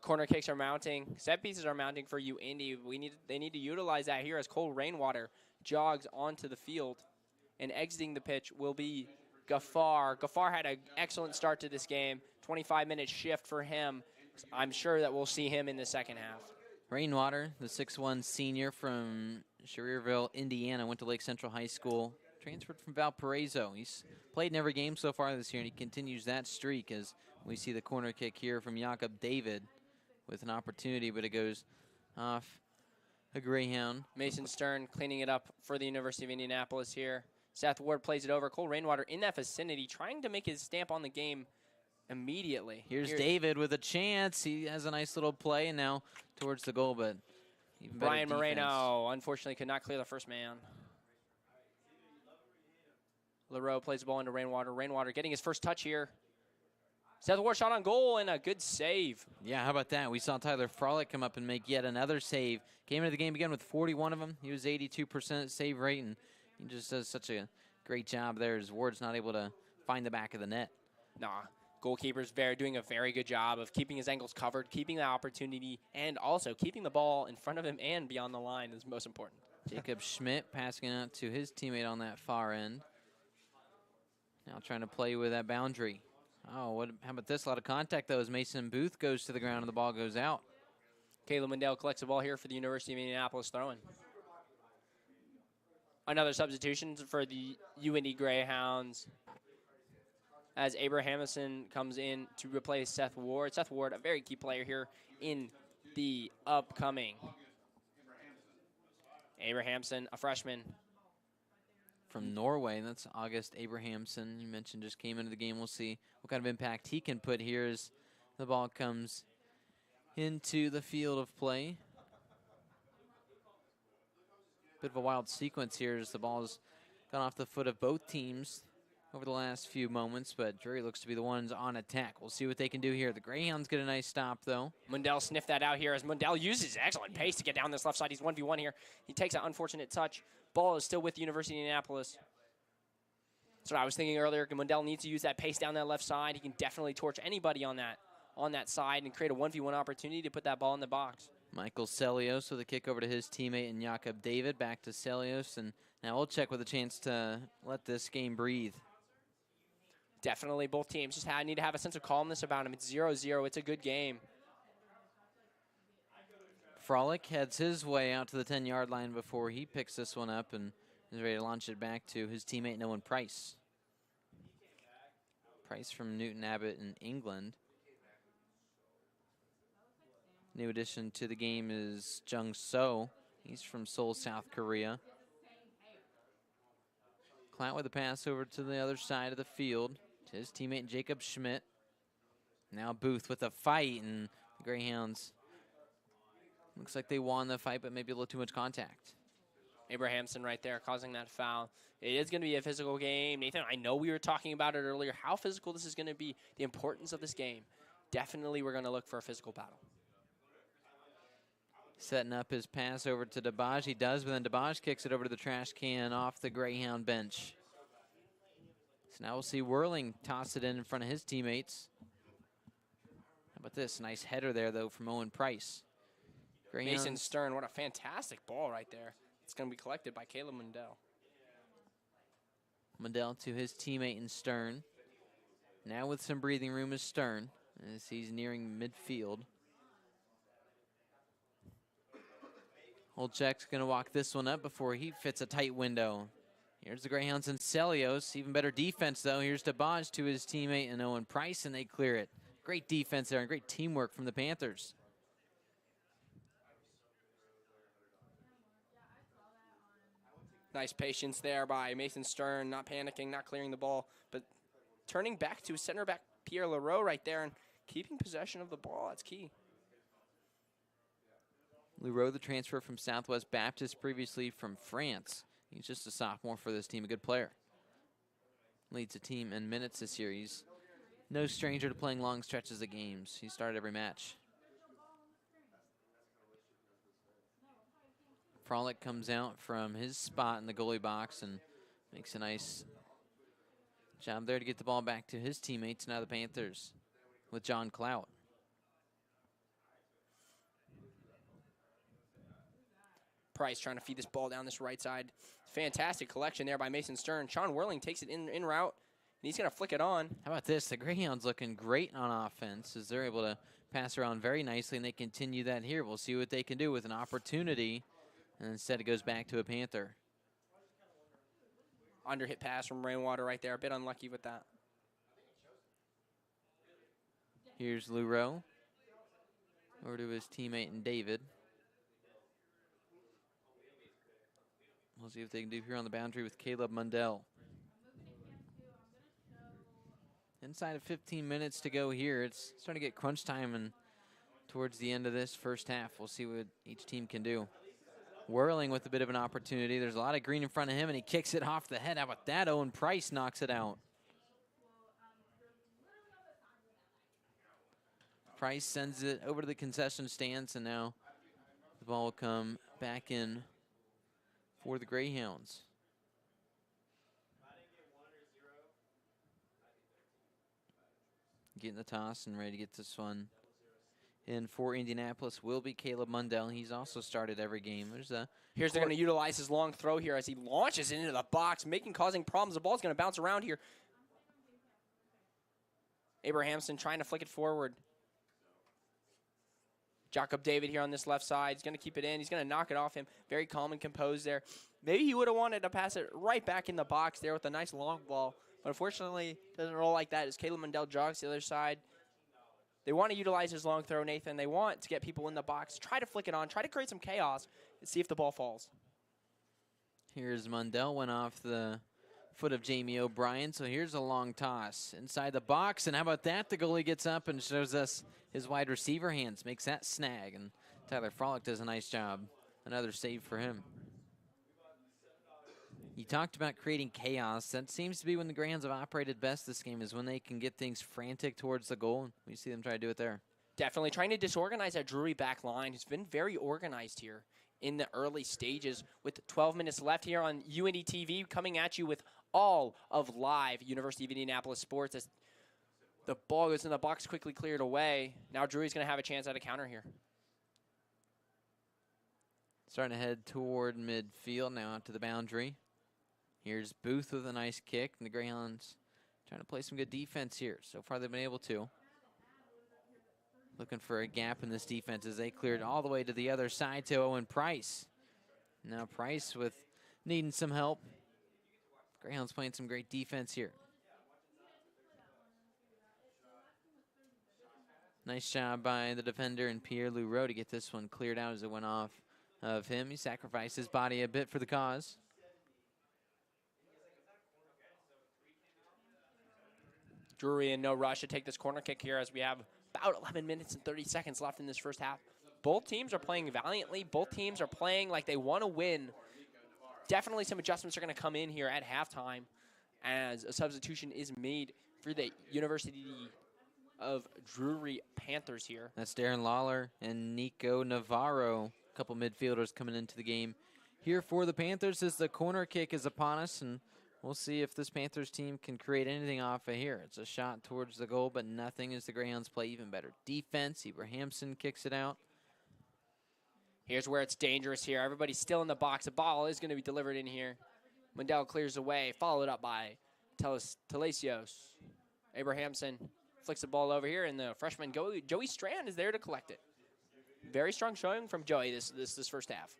Corner kicks are mounting. Set pieces are mounting for UIndy. They need to utilize that here as Cole Rainwater jogs onto the field. And exiting the pitch will be Gaffar. Gaffar had an excellent start to this game. 25-minute shift for him. I'm sure that we'll see him in the second half. Rainwater, the 6'1 senior from Schererville, Indiana, went to Lake Central High School. Transferred from Valparaiso. He's played in every game so far this year, and he continues that streak as we see the corner kick here from Jakob David with an opportunity, but it goes off a Greyhound. Mason Stern cleaning it up for the University of Indianapolis here. Seth Ward plays it over. Cole Rainwater in that vicinity, trying to make his stamp on the game immediately. Here's David with a chance. He has a nice little play, and now towards the goal, but even Brian better defense. Moreno, unfortunately, could not clear the first man. LaRoe plays the ball into Rainwater. Rainwater getting his first touch here. Seth Ward shot on goal and a good save. Yeah, how about that? We saw Tyler Frolick come up and make yet another save. Came into the game again with 41 of them. He was 82% save rate, and he just does such a great job there as Ward's not able to find the back of the net. Nah, goalkeeper's doing a very good job of keeping his angles covered, keeping the opportunity, and also keeping the ball in front of him and beyond the line is most important. Jacob Schmidt passing it out to his teammate on that far end. Now trying to play with that boundary. Oh, how about this? A lot of contact, though, as Mason Booth goes to the ground and the ball goes out. Caleb Mendel collects the ball here for the University of Indianapolis throwing. Another substitution for the UIndy Greyhounds as Abrahamson comes in to replace Seth Ward. Seth Ward, a very key player here in the upcoming. Abrahamson, a freshman. From Norway, that's August Abrahamson. You mentioned just came into the game. We'll see what kind of impact he can put here as the ball comes into the field of play. Bit of a wild sequence here as the ball's gone off the foot of both teams. over the last few moments, but Drury looks to be the ones on attack. We'll see what they can do here. The Greyhounds get a nice stop, though. Mundell sniffed that out here as Mundell uses excellent pace to get down this left side. He's 1v1 here. He takes an unfortunate touch. Ball is still with University of Indianapolis. That's what I was thinking earlier. Mundell needs to use that pace down that left side. He can definitely torch anybody on that side and create a 1v1 opportunity to put that ball in the box. Michael Celios with a kick over to his teammate and Jakob David. Back to Celios, and now we'll check with a chance to let this game breathe. Definitely both teams just need to have a sense of calmness about them. It's 0-0. It's a good game. Frolic heads his way out to the 10-yard line before he picks this one up and is ready to launch it back to his teammate Noah Price. Price from Newton Abbott in England. New addition to the game is Jung So. He's from Seoul, South Korea. Clout with a pass over to the other side of the field to his teammate Jacob Schmidt. Now Booth with a fight, and the Greyhounds looks like they won the fight, but maybe a little too much contact. Abrahamson right there causing that foul. It is going to be a physical game. Nathan, I know we were talking about it earlier, how physical this is going to be, the importance of this game. Definitely we're going to look for a physical battle. Setting up his pass over to Dabaj. He does, but then Dabaj kicks it over to the trash can off the Greyhound bench. So now we'll see Whirling toss it in front of his teammates. How about this? Nice header there, though, from Owen Price. Greyhounds. Mason Stern, what a fantastic ball right there. It's going to be collected by Caleb Mundell. Mundell to his teammate in Stern. Now with some breathing room is Stern as he's nearing midfield. Holczek's going to walk this one up before he fits a tight window. Here's the Greyhounds and Celios. Even better defense, though. Here's Dabaj to his teammate and Owen Price, and they clear it. Great defense there and great teamwork from the Panthers. Nice patience there by Mason Stern, not panicking, not clearing the ball, but turning back to center back Pierre Leroux right there and keeping possession of the ball. That's key. Leroux, the transfer from Southwest Baptist, previously from France. He's just a sophomore for this team, a good player. Leads the team in minutes this year. He's no stranger to playing long stretches of games. He started every match. Frolic comes out from his spot in the goalie box and makes a nice job there to get the ball back to his teammates. Now the Panthers with John Clout. Price trying to feed this ball down this right side. Fantastic collection there by Mason Stern. Sean Whirling takes it in route, and he's going to flick it on. How about this? The Greyhounds looking great on offense as they're able to pass around very nicely, and they continue that here. We'll see what they can do with an opportunity, and instead it goes back to a Panther. Underhit pass from Rainwater right there. A bit unlucky with that. Here's Leroux over to his teammate and David. We'll see what they can do here on the boundary with Caleb Mundell. Inside of 15 minutes to go here. It's starting to get crunch time, and towards the end of this first half, we'll see what each team can do. Whirling with a bit of an opportunity. There's a lot of green in front of him, and he kicks it off the head. How about that? Owen Price knocks it out. Price sends it over to the concession stands, and now the ball will come back in for the Greyhounds. Getting the toss and ready to get this one in for Indianapolis will be Caleb Mundell. He's also started every game. Here's they're going to utilize his long throw here as he launches into the box, causing problems. The ball's going to bounce around here. Abrahamson trying to flick it forward. Jakob David here on this left side. He's going to keep it in. He's going to knock it off him. Very calm and composed there. Maybe he would have wanted to pass it right back in the box there with a nice long ball. But unfortunately, it doesn't roll like that as Caleb Mundell jogs to the other side. They want to utilize his long throw, Nathan. They want to get people in the box. Try to flick it on. Try to create some chaos and see if the ball falls. Here's Mundell. Went off the foot of Jamie O'Brien. So here's a long toss inside the box. And how about that? The goalie gets up and shows us his wide receiver hands. Makes that snag. And Tyler Frolic does a nice job. Another save for him. You talked about creating chaos. That seems to be when the Greyhounds have operated best this game, is when they can get things frantic towards the goal. And we see them try to do it there. Definitely trying to disorganize that Drury back line, who's been very organized here in the early stages. With 12 minutes left here on UINDY TV, coming at you with all of live University of Indianapolis sports. As the ball goes in the box, quickly cleared away. Now Drury's going to have a chance at a counter here. Starting to head toward midfield, now out to the boundary. Here's Booth with a nice kick, and the Greyhounds trying to play some good defense here. So far they've been able to. Looking for a gap in this defense as they cleared all the way to the other side to Owen Price. Now Price with needing some help. Greyhounds playing some great defense here. Nice job by the defender and Pierre Lureau to get this one cleared out as it went off of him. He sacrificed his body a bit for the cause. Drury in no rush to take this corner kick here as we have about 11 minutes and 30 seconds left in this first half. Both teams are playing valiantly. Both teams are playing like they want to win. Definitely some adjustments are going to come in here at halftime as a substitution is made for the University of Drury Panthers here. That's Darren Lawler and Nico Navarro, a couple midfielders coming into the game here for the Panthers as the corner kick is upon us, and we'll see if this Panthers team can create anything off of here. It's a shot towards the goal, but nothing as the Greyhounds play even better defense. Abrahamson kicks it out. Here's where it's dangerous here. Everybody's still in the box. The ball is going to be delivered in here. Mundell clears away, followed up by Telesios. Abrahamson flicks the ball over here, and the freshman Joey Strand is there to collect it. Very strong showing from Joey this first half.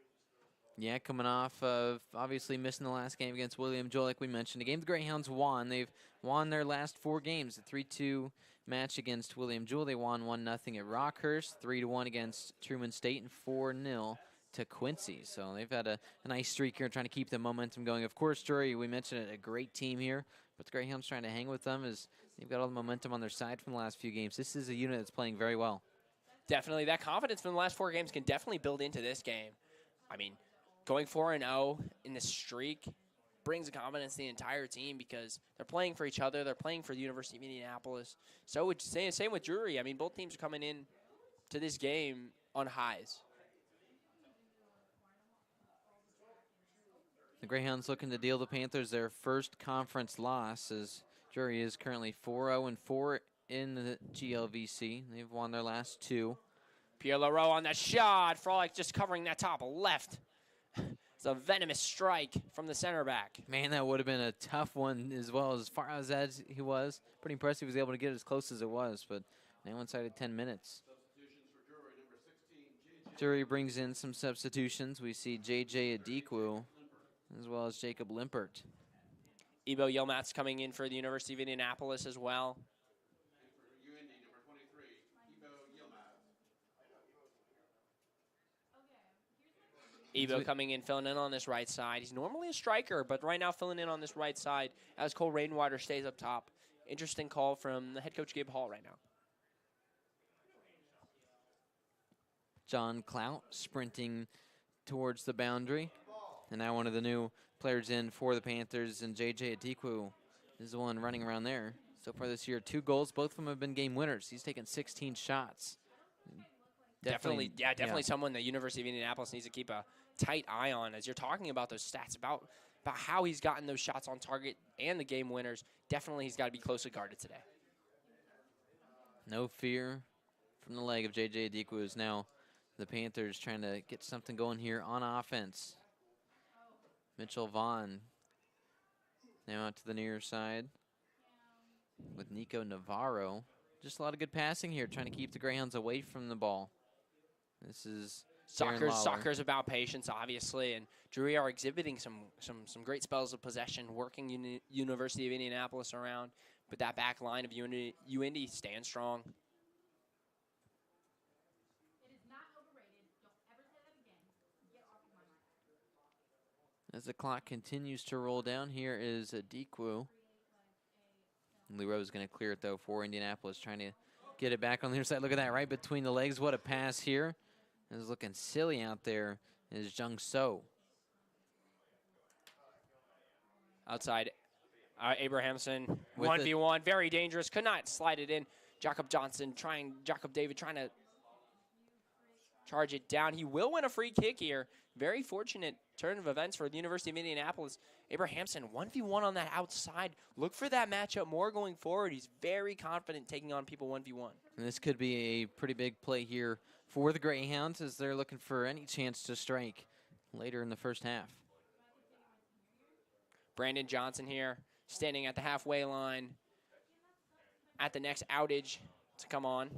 Yeah, coming off of obviously missing the last game against William Joel, like we mentioned. A game the Greyhounds won. They've won their last 4 games. A 3-2 match against William Joel. They won 1-0 at Rockhurst, 3-1 against Truman State, and 4-0 to Quincy. So they've had a nice streak here trying to keep the momentum going. Of course, Drury, we mentioned it, a great team here, but the Greyhounds trying to hang with them as they've got all the momentum on their side from the last few games. This is a unit that's playing very well. Definitely. That confidence from the last 4 games can definitely build into this game. I mean, going 4-0 in this streak brings confidence to the entire team because they're playing for each other. They're playing for the University of Indianapolis. So would say same with Drury. I mean, both teams are coming in to this game on highs. The Greyhounds looking to deal the Panthers their first conference loss as Drury is currently 4-0-4 in the GLVC. They've won their last 2. Pierre Leroux on that shot. Frolic just covering that top left. It's a venomous strike from the center back. Man, that would have been a tough one as well. As far as he was, pretty impressive. He was able to get as close as it was, but now inside of 10 minutes. Drury brings in some substitutions. We see J.J. Adikwu as well as Jacob Limpert. Ebo Yilmaz coming in for the University of Indianapolis as well. Ebo coming in, filling in on this right side. He's normally a striker, but right now filling in on this right side as Cole Rainwater stays up top. Interesting call from the head coach, Gabe Hall, right now. John Clout sprinting towards the boundary. And now one of the new players in for the Panthers, and J.J. Adikwu is the one running around there. So far this year, 2 goals. Both of them have been game winners. He's taken 16 shots. Definitely someone the University of Indianapolis needs to keep a tight eye on as you're talking about those stats, about how he's gotten those shots on target and the game winners. Definitely he's got to be closely guarded today. No fear from the leg of J.J. Adikwu is now the Panthers trying to get something going here on offense. Mitchell Vaughn now out to the near side with Nico Navarro. Just a lot of good passing here, trying to keep the Greyhounds away from the ball. This is Soccer's about patience, obviously, and Drury are exhibiting some great spells of possession, working University of Indianapolis around, but that back line of UINDY stands strong. As the clock continues to roll down, here is Adikwu. Leroux is going to clear it, though, for Indianapolis, trying to get it back on the other side. Look at that, right between the legs. What a pass here. Is looking silly out there is Jung So. Outside, Abrahamson, With 1v1, very dangerous. Could not slide it in. Jacob David trying to charge it down. He will win a free kick here. Very fortunate turn of events for the University of Indianapolis. Abrahamson, 1v1 on that outside. Look for that matchup more going forward. He's very confident taking on people 1v1. And this could be a pretty big play here for the Greyhounds as they're looking for any chance to strike later in the first half. Brandon Johnson here, standing at the halfway line at the next outage to come on.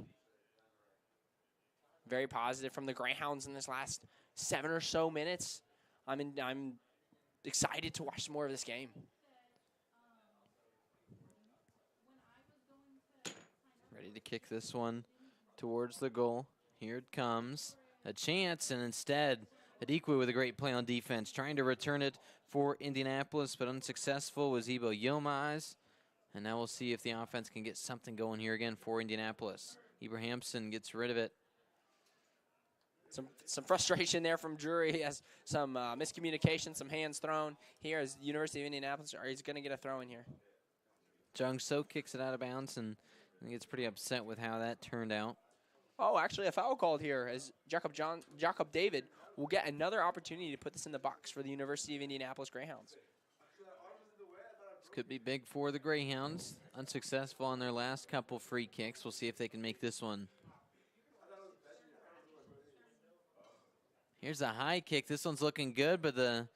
Very positive from the Greyhounds in this last 7 or so minutes. I'm excited to watch some more of this game. Ready to kick this one towards the goal. Here it comes. A chance, and instead, Adikwe with a great play on defense, trying to return it for Indianapolis, but unsuccessful was Ibo Yilmaz. And now we'll see if the offense can get something going here again for Indianapolis. Abrahamson gets rid of it. Some frustration there from Drury as some miscommunication, some hands thrown here as the University of Indianapolis. He's going to get a throw in here. Jung So kicks it out of bounds, and I think it's pretty upset with how that turned out. Oh, actually a foul called here as Jacob David will get another opportunity to put this in the box for the University of Indianapolis Greyhounds. This could be big for the Greyhounds. Unsuccessful on their last couple free kicks. We'll see if they can make this one. Here's a high kick. This one's looking good, but the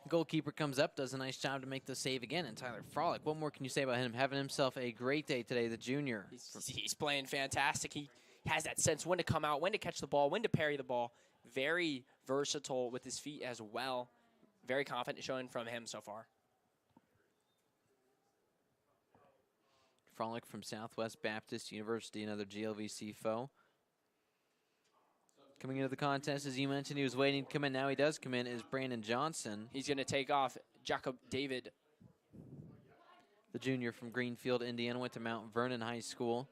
goalkeeper comes up, does a nice job to make the save again. And Tyler Frolick, what more can you say about him? Having himself a great day today, the junior. He's playing fantastic. He has that sense when to come out, when to catch the ball, when to parry the ball. Very versatile with his feet as well. Very confident showing from him so far. Frolick from Southwest Baptist University, another GLVC foe. Coming into the contest, as you mentioned, he was waiting to come in. Now he does come in, is Brandon Johnson. He's going to take off Jacob David. The junior from Greenfield, Indiana, went to Mount Vernon High School.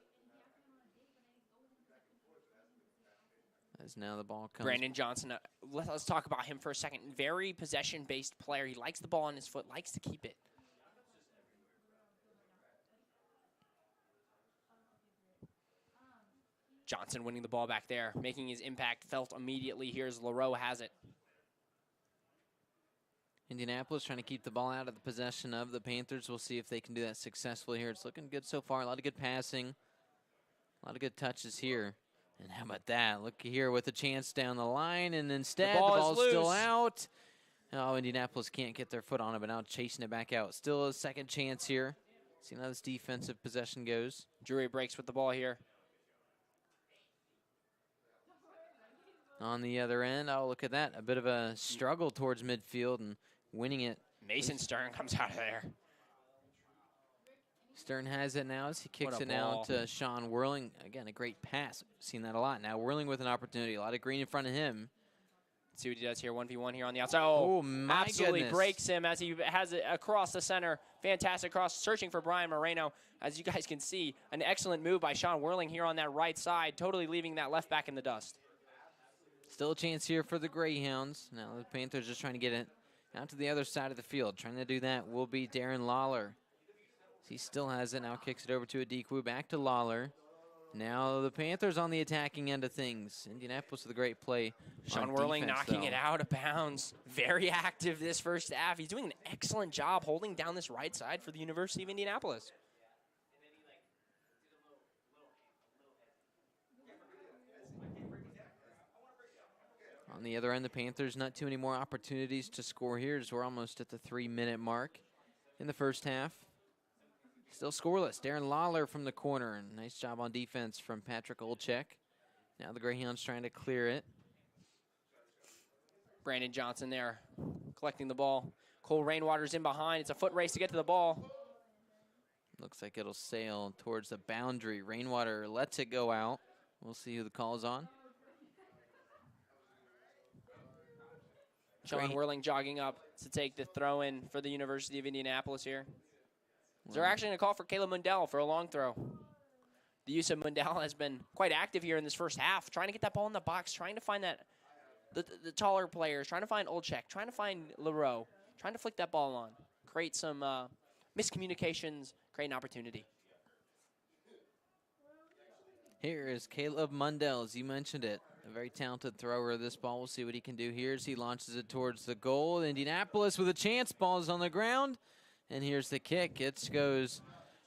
As now the ball comes. Brandon Johnson, let's talk about him for a second. Very possession-based player. He likes the ball on his foot, likes to keep it. Johnson winning the ball back there, making his impact felt immediately. Here's Leroux has it. Indianapolis trying to keep the ball out of the possession of the Panthers. We'll see if they can do that successfully here. It's looking good so far. A lot of good passing. A lot of good touches here. And how about that? Look here with a chance down the line, and instead the ball's still out. Oh, Indianapolis can't get their foot on it, but now chasing it back out. Still a second chance here. See how this defensive possession goes. Drury breaks with the ball here. On the other end, oh, look at that. A bit of a struggle towards midfield and winning it. Mason Stern comes out of there. Stern has it now as he kicks it now to Sean Whirling. Again, a great pass. Seen that a lot. Now Whirling with an opportunity. A lot of green in front of him. Let's see what he does here. 1v1 here on the outside. Oh, my absolutely goodness. breaks him as he has it across the center. Fantastic cross, searching for Brian Moreno. As you guys can see, an excellent move by Sean Whirling here on that right side, totally leaving that left back in the dust. Still a chance here for the Greyhounds. Now the Panthers just trying to get it out to the other side of the field. Trying to do that will be Darren Lawler. He still has it. Now kicks it over to Adikwe. Back to Lawler. Now the Panthers on the attacking end of things. Indianapolis with a great play. Sean Whirling knocking it out of bounds. Very active this first half. He's doing an excellent job holding down this right side for the University of Indianapolis. On the other end, the Panthers, not too many more opportunities to score here as we're almost at the 3-minute mark in the first half. Still scoreless. Darren Lawler from the corner. Nice job on defense from Patrick Olchek. Now the Greyhounds trying to clear it. Brandon Johnson there collecting the ball. Cole Rainwater's in behind. It's a foot race to get to the ball. Looks like it'll sail towards the boundary. Rainwater lets it go out. We'll see who the call is on. Sean Whirling jogging up to take the throw in for the University of Indianapolis here. They're actually going to call for Caleb Mundell for a long throw. The use of Mundell has been quite active here in this first half, trying to get that ball in the box, trying to find that the taller players, trying to find Olchek, trying to find Leroux, trying to flick that ball on. create some miscommunications, create an opportunity. Here is Caleb Mundell, as you mentioned it. A very talented thrower of this ball. We'll see what he can do here as he launches it towards the goal. Indianapolis with a chance. Ball is on the ground. And here's the kick. It goes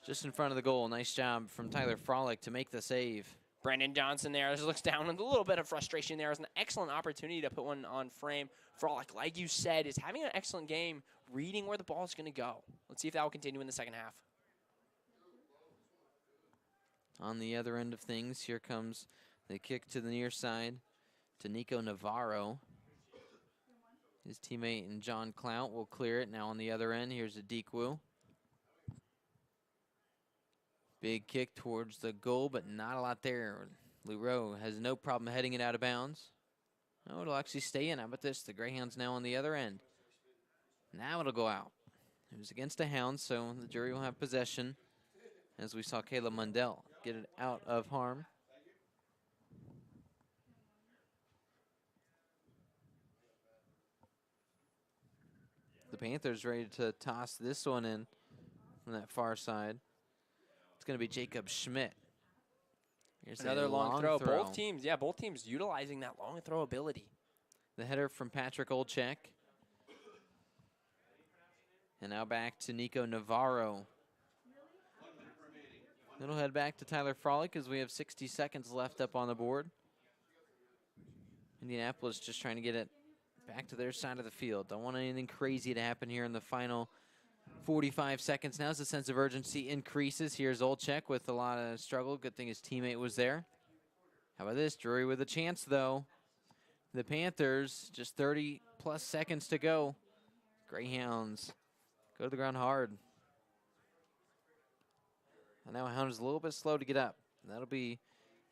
just in front of the goal. Nice job from Tyler Frolick to make the save. Brandon Johnson there just looks down with a little bit of frustration there. It was an excellent opportunity to put one on frame. Frolick, like you said, is having an excellent game, reading where the ball is going to go. Let's see if that will continue in the second half. On the other end of things, here comes the kick to the near side to Nico Navarro. His teammate and John Clout will clear it. Now on the other end, here's a Deekwu. Big kick towards the goal, but not a lot there. Leroux has no problem heading it out of bounds. Oh, it'll actually stay in. How about this? The Greyhounds now on the other end. Now it'll go out. It was against a Hound, so the Drury will have possession, as we saw Caleb Mundell get it out of harm. The Panthers ready to toss this one in from that far side. It's going to be Jacob Schmidt. Here's another long throw. Both teams utilizing that long throw ability. The header from Patrick Olczek. And now back to Nico Navarro. It'll head back to Tyler Frolick as we have 60 seconds left up on the board. Indianapolis just trying to get it back to their side of the field. Don't want anything crazy to happen here in the final 45 seconds. Now as the sense of urgency increases, here's Olczek with a lot of struggle. Good thing his teammate was there. How about this? Drury with a chance, though. The Panthers, just 30-plus seconds to go. Greyhounds go to the ground hard. And now Hound is a little bit slow to get up. That'll be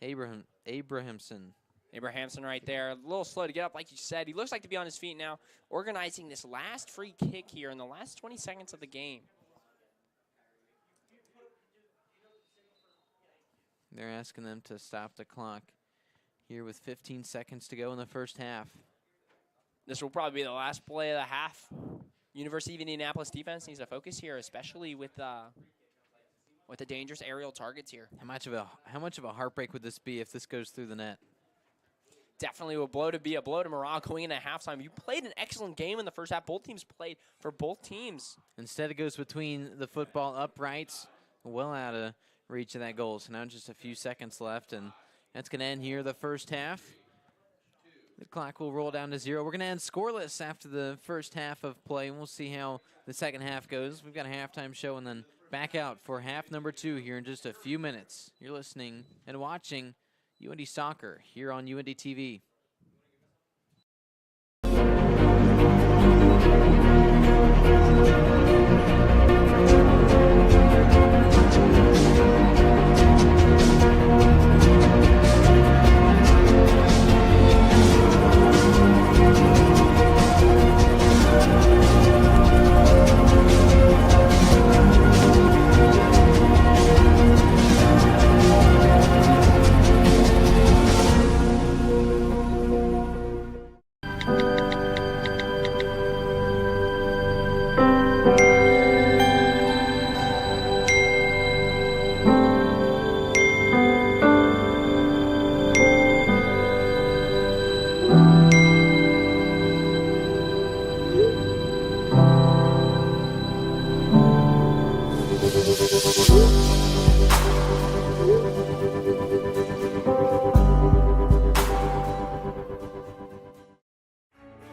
Abrahamson. Abrahamson right there, a little slow to get up, like you said. He looks like to be on his feet now, organizing this last free kick here in the last 20 seconds of the game. They're asking them to stop the clock here with 15 seconds to go in the first half. This will probably be the last play of the half. University of Indianapolis defense needs to focus here, especially with the dangerous aerial targets here. How much of a heartbreak would this be if this goes through the net? Definitely a blow to morale going into halftime. You played an excellent game in the first half. Both teams played for both teams. Instead, it goes between the football uprights, well out of reach of that goal. So now just a few seconds left, and that's going to end here the first half. The clock will roll down to 0. We're going to end scoreless after the first half of play, and we'll see how the second half goes. We've got a halftime show and then back out for half number 2 here in just a few minutes. You're listening and watching UINDY Soccer here on UINDY TV.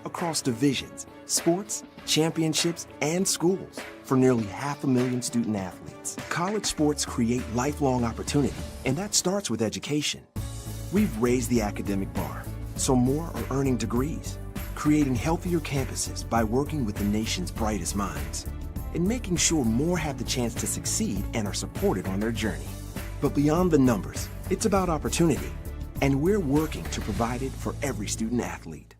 Across divisions, sports, championships, and schools for nearly 500,000 student athletes. College sports create lifelong opportunity, and that starts with education. We've raised the academic bar, so more are earning degrees, creating healthier campuses by working with the nation's brightest minds, and making sure more have the chance to succeed and are supported on their journey. But beyond the numbers, it's about opportunity, and we're working to provide it for every student athlete.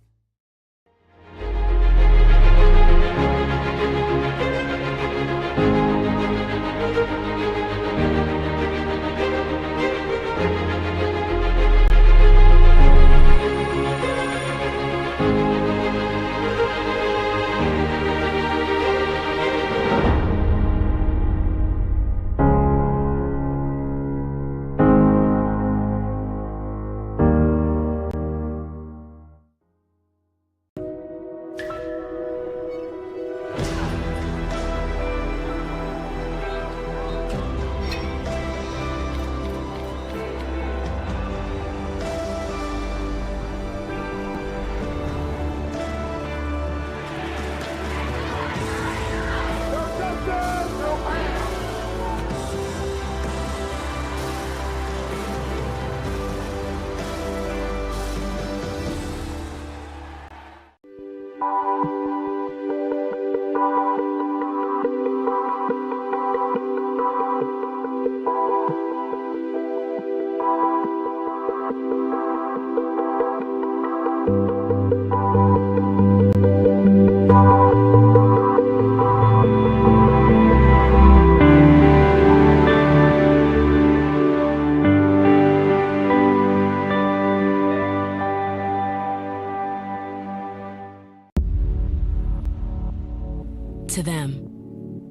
To them,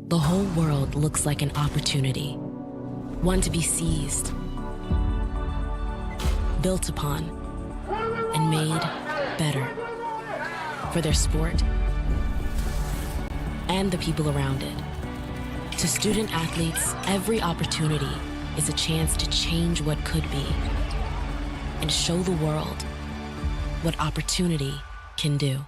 the whole world looks like an opportunity, one to be seized, built upon, and made better for their sport and the people around it. To student athletes, every opportunity is a chance to change what could be and show the world what opportunity can do.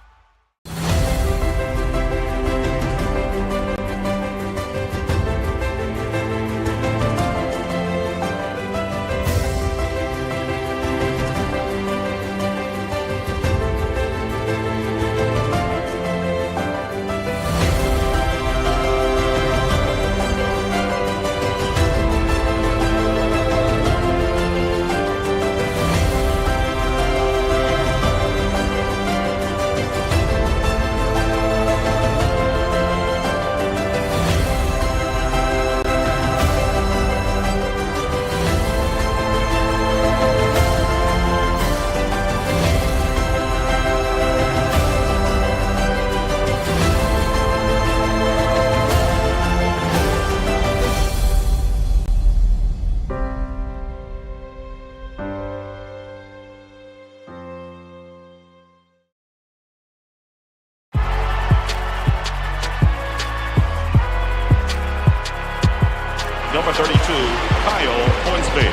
Number 32, Kyle Hornsby.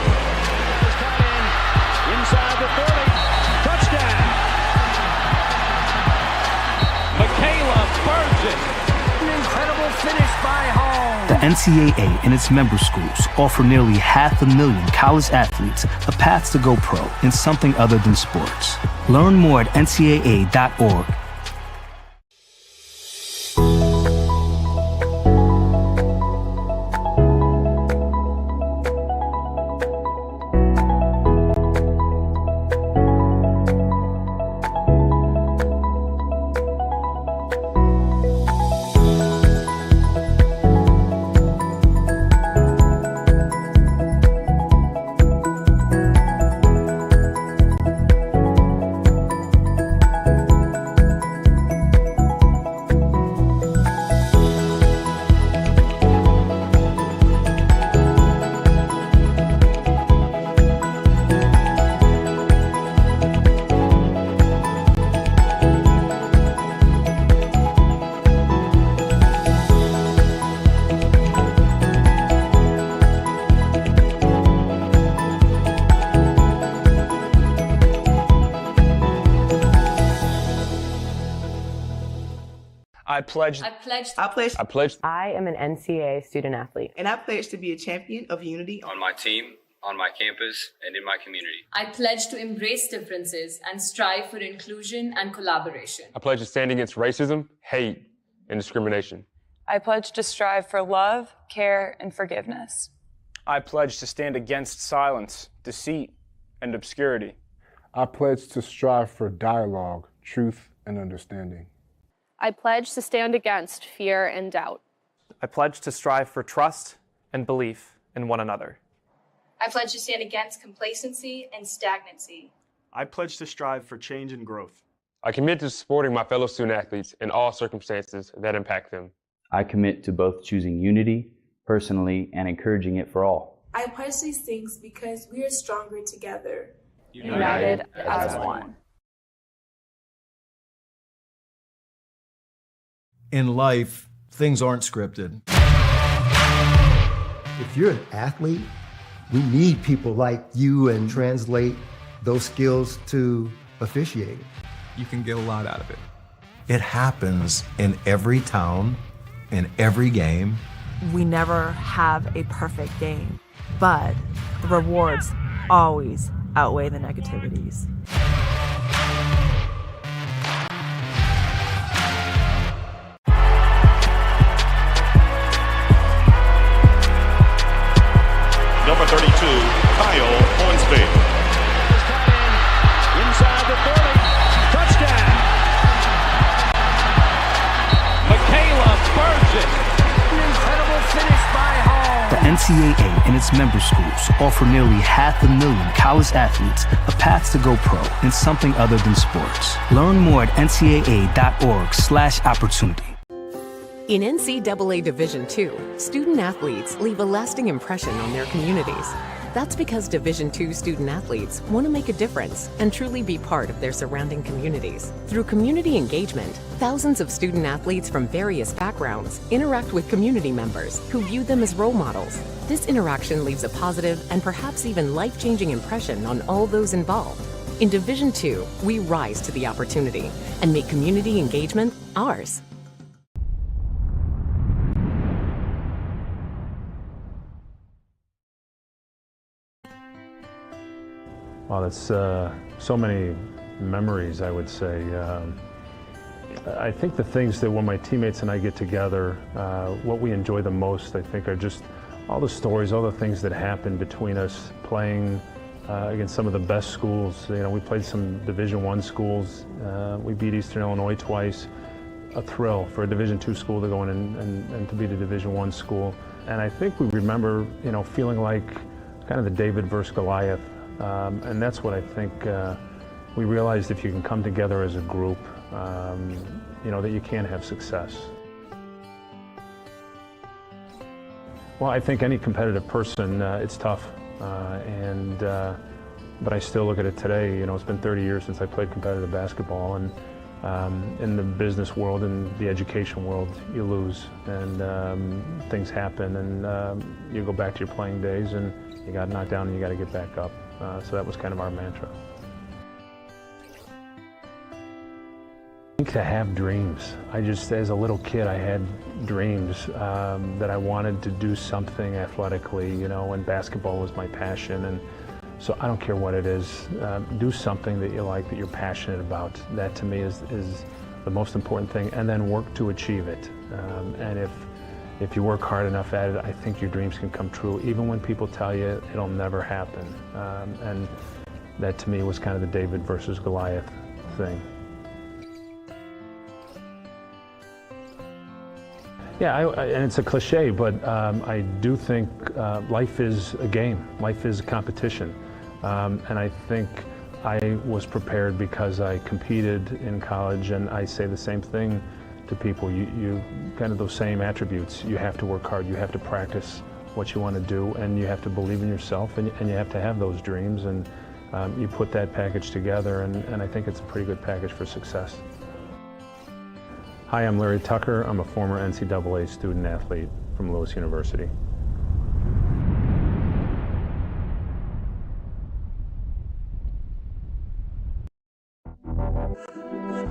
Inside the 30. Touchdown. Michaela Burgess. An incredible finish by Hall. The NCAA and its member schools offer nearly 500,000 college athletes a path to go pro in something other than sports. Learn more at ncaa.org. I pledge. I am an NCAA student athlete. And I pledge to be a champion of unity on my team, on my campus, and in my community. I pledge to embrace differences and strive for inclusion and collaboration. I pledge to stand against racism, hate, and discrimination. I pledge to strive for love, care, and forgiveness. I pledge to stand against silence, deceit, and obscurity. I pledge to strive for dialogue, truth, and understanding. I pledge to stand against fear and doubt. I pledge to strive for trust and belief in one another. I pledge to stand against complacency and stagnancy. I pledge to strive for change and growth. I commit to supporting my fellow student athletes in all circumstances that impact them. I commit to both choosing unity personally and encouraging it for all. I pledge these things because we are stronger together. United as one. In life, things aren't scripted. If you're an athlete, we need people like you and translate those skills to officiating. You can get a lot out of it. It happens in every town, in every game. We never have a perfect game, but the rewards always outweigh the negativities. NCAA and its member schools offer nearly 500,000 college athletes a path to go pro in something other than sports. Learn more at ncaa.org/opportunity. In NCAA Division II, student athletes leave a lasting impression on their communities. That's because Division II student athletes want to make a difference and truly be part of their surrounding communities. Through community engagement, thousands of student athletes from various backgrounds interact with community members who view them as role models. This interaction leaves a positive and perhaps even life-changing impression on all those involved. In Division II, we rise to the opportunity and make community engagement ours. Well, it's so many memories, I would say. I think the things that when my teammates and I get together, what we enjoy the most, I think, are just all the stories, all the things that happen between us playing against some of the best schools. You know, we played some Division I schools. We beat Eastern Illinois twice. A thrill for a Division II school to go in and to beat a Division I school. And I think we remember, you know, feeling like kind of the David versus Goliath. And that's what I think we realized, if you can come together as a group, you know, that you can have success. Well, I think any competitive person, it's tough. But I still look at it today. You know, it's been 30 years since I played competitive basketball, and in the business world and the education world, you lose, and things happen, and you go back to your playing days, and you got knocked down, and you got to get back up. So that was kind of our mantra. I think to have dreams. I just, as a little kid, I had dreams that I wanted to do something athletically, you know, and basketball was my passion. And so I don't care what it is, do something that you like, that you're passionate about. That to me is the most important thing, and then work to achieve it. And if you work hard enough at it, I think your dreams can come true, even when people tell you it'll never happen. And that to me was kind of the David versus Goliath thing. Yeah, and it's a cliche, but I do think life is a game. Life is a competition. And I think I was prepared because I competed in college, and I say the same thing to people. You kind of those same attributes. You have to work hard, you have to practice what you want to do, and you have to believe in yourself, and you have to have those dreams, and you put that package together, and I think it's a pretty good package for success. Hi, I'm Larry Tucker. I'm a former NCAA student athlete from Lewis University.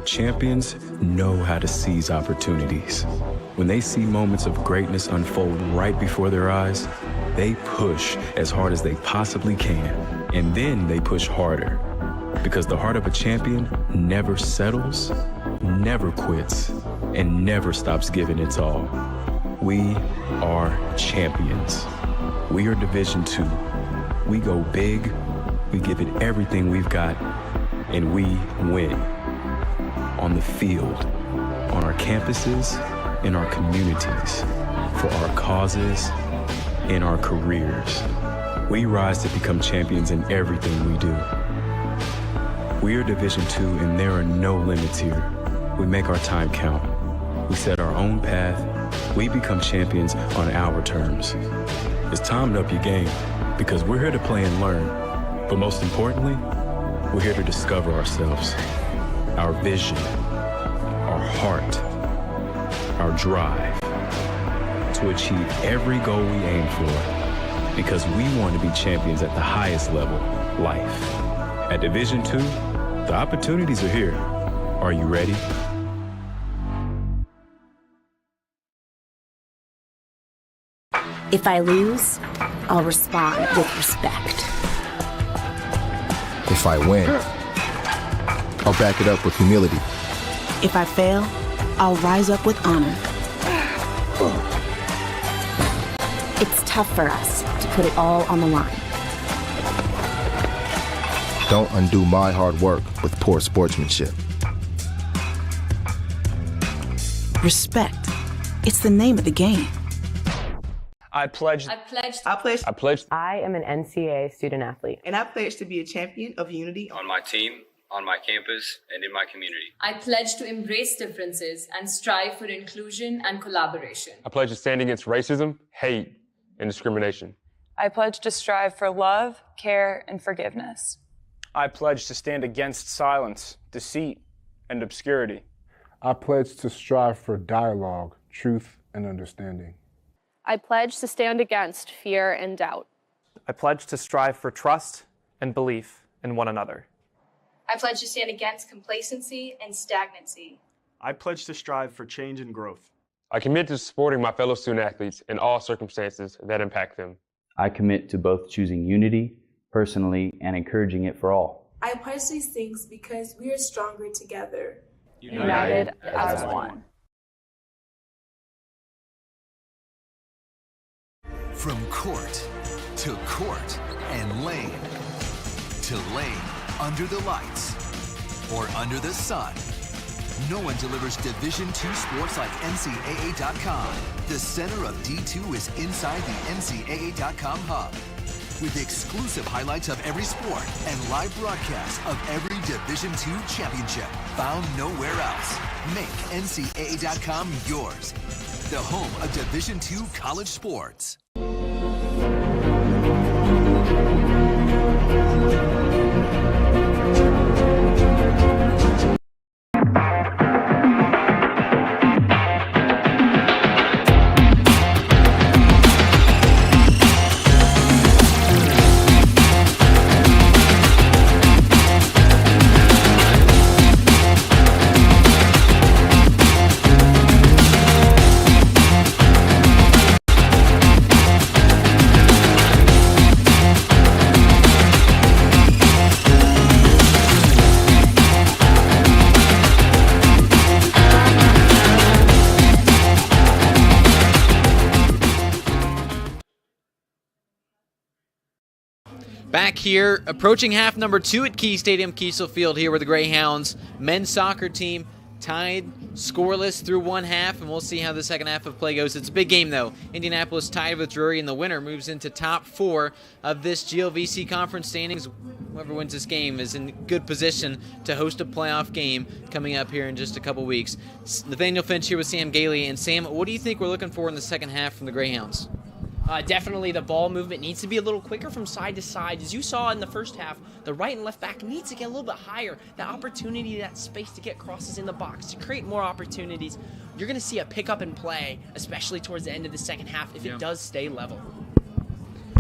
Champions know how to seize opportunities. When they see moments of greatness unfold right before their eyes, they push as hard as they possibly can, and then they push harder. Because the heart of a champion never settles, never quits, and never stops giving its all. We are champions. We are Division II. We go big, we give it everything we've got, and we win. On the field, on our campuses, in our communities, for our causes, in our careers. We rise to become champions in everything we do. We are Division II, and there are no limits here. We make our time count. We set our own path. We become champions on our terms. It's time to up your game, because we're here to play and learn. But most importantly, we're here to discover ourselves, our vision, our heart, our drive, to achieve every goal we aim for, because we want to be champions at the highest level, life. At Division II, the opportunities are here. Are you ready? If I lose, I'll respond with respect. If I win, I'll back it up with humility. If I fail, I'll rise up with honor. It's tough for us to put it all on the line. Don't undo my hard work with poor sportsmanship. Respect. It's the name of the game. I pledge. I pledge. I pledge. I pledge. I am an NCAA student athlete. And I pledge to be a champion of unity on my team, on my campus, and in my community. I pledge to embrace differences and strive for inclusion and collaboration. I pledge to stand against racism, hate, and discrimination. I pledge to strive for love, care, and forgiveness. I pledge to stand against silence, deceit, and obscurity. I pledge to strive for dialogue, truth, and understanding. I pledge to stand against fear and doubt. I pledge to strive for trust and belief in one another. I pledge to stand against complacency and stagnancy. I pledge to strive for change and growth. I commit to supporting my fellow student athletes in all circumstances that impact them. I commit to both choosing unity personally and encouraging it for all. I pledge these things because we are stronger together. United as one. From court to court and lane to lane under the lights or under the sun, no one delivers Division II sports like NCAA.com. The center of D2 is inside the NCAA.com hub with exclusive highlights of every sport and live broadcasts of every Division II championship found nowhere else. Make NCAA.com yours, the home of Division II college sports. Back here, approaching half number 2 at Key Stadium, Kiesel Field here with the Greyhounds men's soccer team tied scoreless through one half, and we'll see how the second half of play goes. It's a big game, though. Indianapolis tied with Drury, and the winner moves into top 4 of this GLVC conference standings. Whoever wins this game is in good position to host a playoff game coming up here in just a couple weeks. Nathaniel Finch here with Sam Gailey. And Sam, what do you think we're looking for in the second half from the Greyhounds? Definitely the ball movement needs to be a little quicker from side to side. As you saw in the first half, the right and left back needs to get a little bit higher. That opportunity, that space to get crosses in the box, to create more opportunities. You're going to see a pickup in play, especially towards the end of the second half, if it does stay level.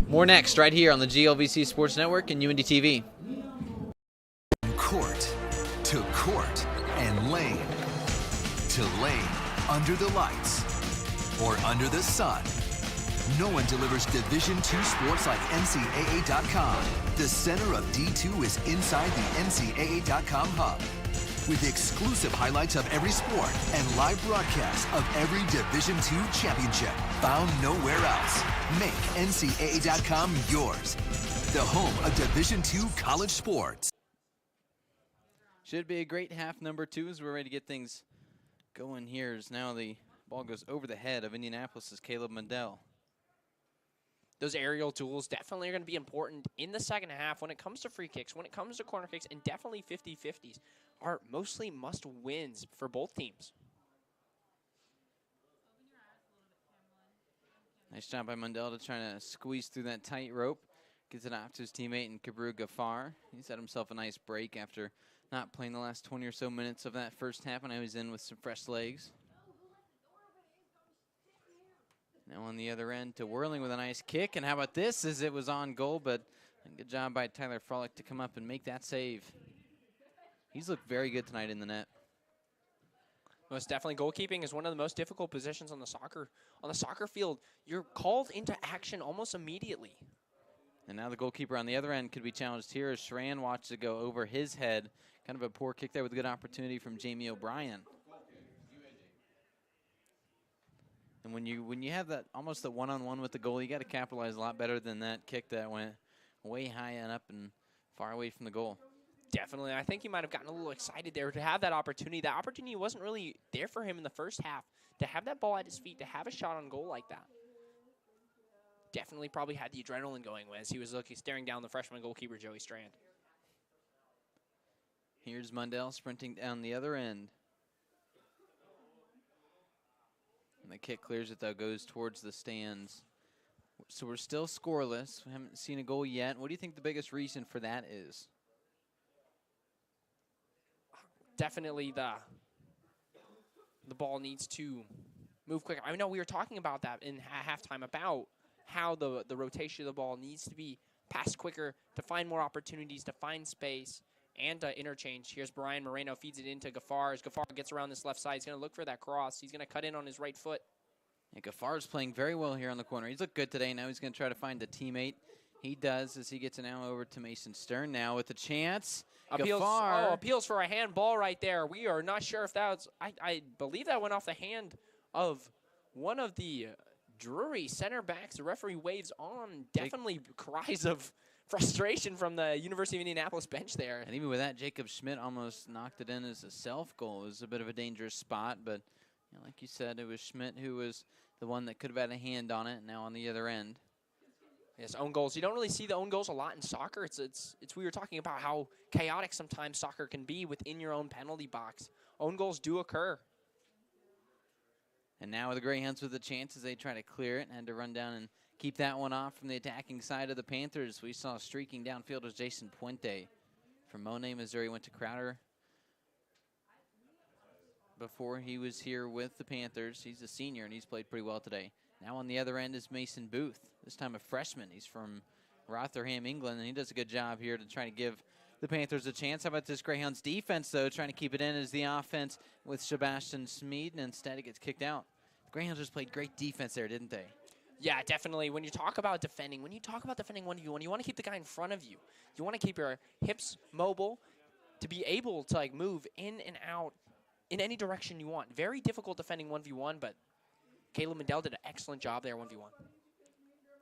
More next, right here on the GLVC Sports Network and UINDY TV. Court to court and lane to lane under the lights or under the sun. No one delivers Division II sports like NCAA.com. The center of D2 is inside the NCAA.com hub with exclusive highlights of every sport and live broadcasts of every Division II championship found nowhere else. Make NCAA.com yours, the home of Division II college sports. Should be a great half number 2 as we're ready to get things going here. As now the ball goes over the head of Indianapolis' Caleb Mundell. Those aerial tools definitely are going to be important in the second half when it comes to free kicks, when it comes to corner kicks, and definitely 50-50s are mostly must-wins for both teams. Nice job by Mundell to try to squeeze through that tight rope. Gets it off to his teammate in Kabru Gafar. He's had himself a nice break after not playing the last 20 or so minutes of that first half, and now he's in with some fresh legs. Now on the other end to Whirling with a nice kick. And how about this, as it was on goal, but a good job by Tyler Frolick to come up and make that save. He's looked very good tonight in the net. Most definitely, goalkeeping is one of the most difficult positions on the soccer field. You're called into action almost immediately. And now the goalkeeper on the other end could be challenged here as Schran watched it go over his head. Kind of a poor kick there with a good opportunity from Jamie O'Brien. And when you have that almost the one-on-one with the goal, you got to capitalize a lot better than that kick that went way high and up and far away from the goal. Definitely. I think he might have gotten a little excited there to have that opportunity. That opportunity wasn't really there for him in the first half. To have that ball at his feet, to have a shot on goal like that. definitely probably had the adrenaline going as he was staring down the freshman goalkeeper, Joey Strand. Here's Mundell sprinting down the other end. And the kick clears it, though, goes towards the stands. So we're still scoreless. We haven't seen a goal yet. What do you think the biggest reason for that is? Definitely the ball needs to move quicker. I know we were talking about that at halftime about how the rotation of the ball needs to be passed quicker to find more opportunities, to find space, and to interchange. Here's Brian Moreno, feeds it into Gaffar. As Gaffar gets around this left side, he's going to look for that cross. He's going to cut in on his right foot. Yeah, Gaffar's playing very well here on the corner. He's looked good today. Now he's going to try to find a teammate. He does as he gets it now over to Mason Stern now with a chance. Appeals for a handball right there. We are not sure if that was, I believe that went off the hand of one of the Drury center backs. The referee waves on. Definitely cries of frustration from the University of Indianapolis bench there. And even with that, Jacob Schmidt almost knocked it in as a self-goal. It was a bit of a dangerous spot, but you know, like you said, it was Schmidt who was the one that could have had a hand on it, now on the other end. Yes, own goals. You don't really see the own goals a lot in soccer. It's we were talking about how chaotic sometimes soccer can be within your own penalty box. Own goals do occur. And now the Greyhounds with the chances, they try to clear it and had to run down and keep that one off from the attacking side of the Panthers. We saw streaking downfield was Jason Puente from Monet, Missouri. Went to Crowder before he was here with the Panthers. He's a senior, and he's played pretty well today. Now on the other end is Mason Booth, this time a freshman. He's from Rotherham, England, and he does a good job here to try to give the Panthers a chance. How about this Greyhounds defense, though, trying to keep it in as the offense with Sebastian Smeed, and instead it gets kicked out. The Greyhounds just played great defense there, didn't they? Yeah, definitely. When you talk about defending 1v1, you want to keep the guy in front of you. You want to keep your hips mobile to be able to move in and out in any direction you want. Very difficult defending 1v1, but Caleb Mundell did an excellent job there 1v1.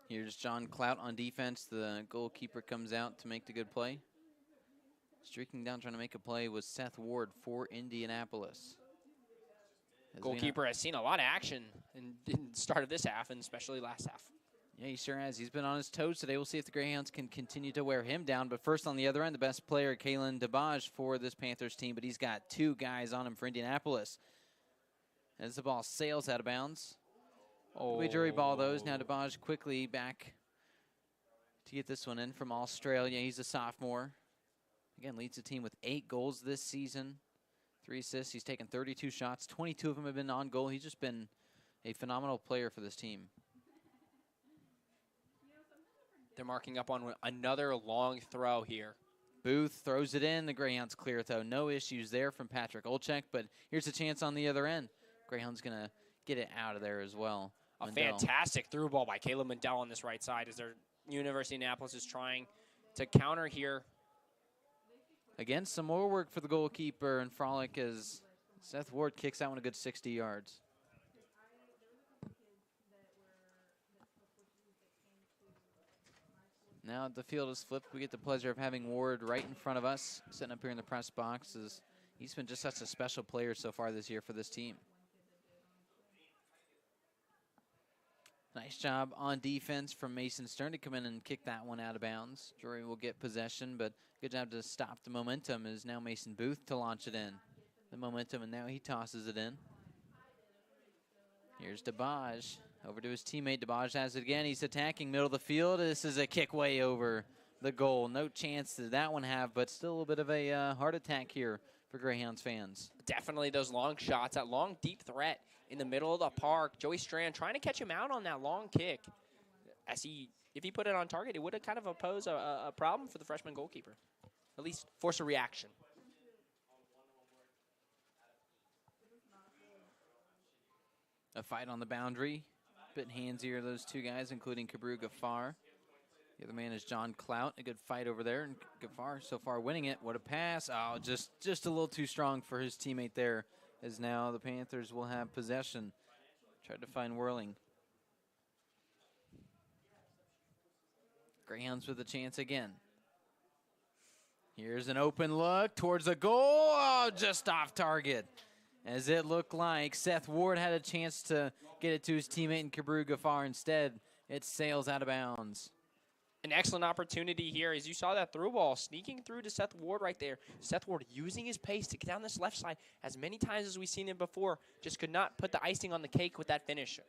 Here's John Clout on defense. The goalkeeper comes out to make the good play. Streaking down trying to make a play was Seth Ward for Indianapolis. Goalkeeper has seen a lot of action in the start of this half, and especially last half. Yeah, he sure has. He's been on his toes today. We'll see if the Greyhounds can continue to wear him down. But first on the other end, the best player, Kalen DeBage for this Panthers team, but he's got two guys on him for Indianapolis. As the ball sails out of bounds. We Drury ball those. Now DeBage quickly back to get this one in from Australia. He's a sophomore. Again, leads the team with 8 goals this season. 3 assists. He's taken 32 shots. 22 of them have been on goal. He's just been a phenomenal player for this team. They're marking up on another long throw here. Booth throws it in. The Greyhounds clear it, though. No issues there from Patrick Olchek, but here's a chance on the other end. Greyhound's going to get it out of there as well. A fantastic through ball by Caleb Mundell on this right side as their University of Indianapolis is trying to counter here. Again, some more work for the goalkeeper and Frolic as Seth Ward kicks that one a good 60 yards. Now the field is flipped. We get the pleasure of having Ward right in front of us, sitting up here in the press box. As he's been just such a special player so far this year for this team. Nice job on defense from Mason Stern to come in and kick that one out of bounds. Drury will get possession, but good job to stop the momentum is now Mason Booth to launch it in. The momentum, and now he tosses it in. Here's DeBage over to his teammate. DeBage has it again. He's attacking middle of the field. This is a kick way over the goal. No chance to that one have, but still a little bit of a heart attack here for Greyhounds fans. Definitely those long shots, that long deep threat in the middle of the park. Joey Strand trying to catch him out on that long kick. As if he put it on target, it would have kind of posed a problem for the freshman goalkeeper. At least force a reaction. A fight on the boundary. Bit handsier, those two guys, including Kabru Gaffar. The other man is John Clout. A good fight over there, and Gaffar so far winning it. What a pass. Oh, just a little too strong for his teammate there, as now the Panthers will have possession. Tried to find Whirling. Greyhounds with a chance again. Here's an open look towards the goal. Oh, just off target. As it looked like Seth Ward had a chance to get it to his teammate and Kabru Gaffar. Instead, It sails out of bounds. An excellent opportunity here as you saw that through ball sneaking through to Seth Ward right there. Seth Ward using his pace to get down this left side as many times as we've seen him before. Just could not put the icing on the cake with that finish. It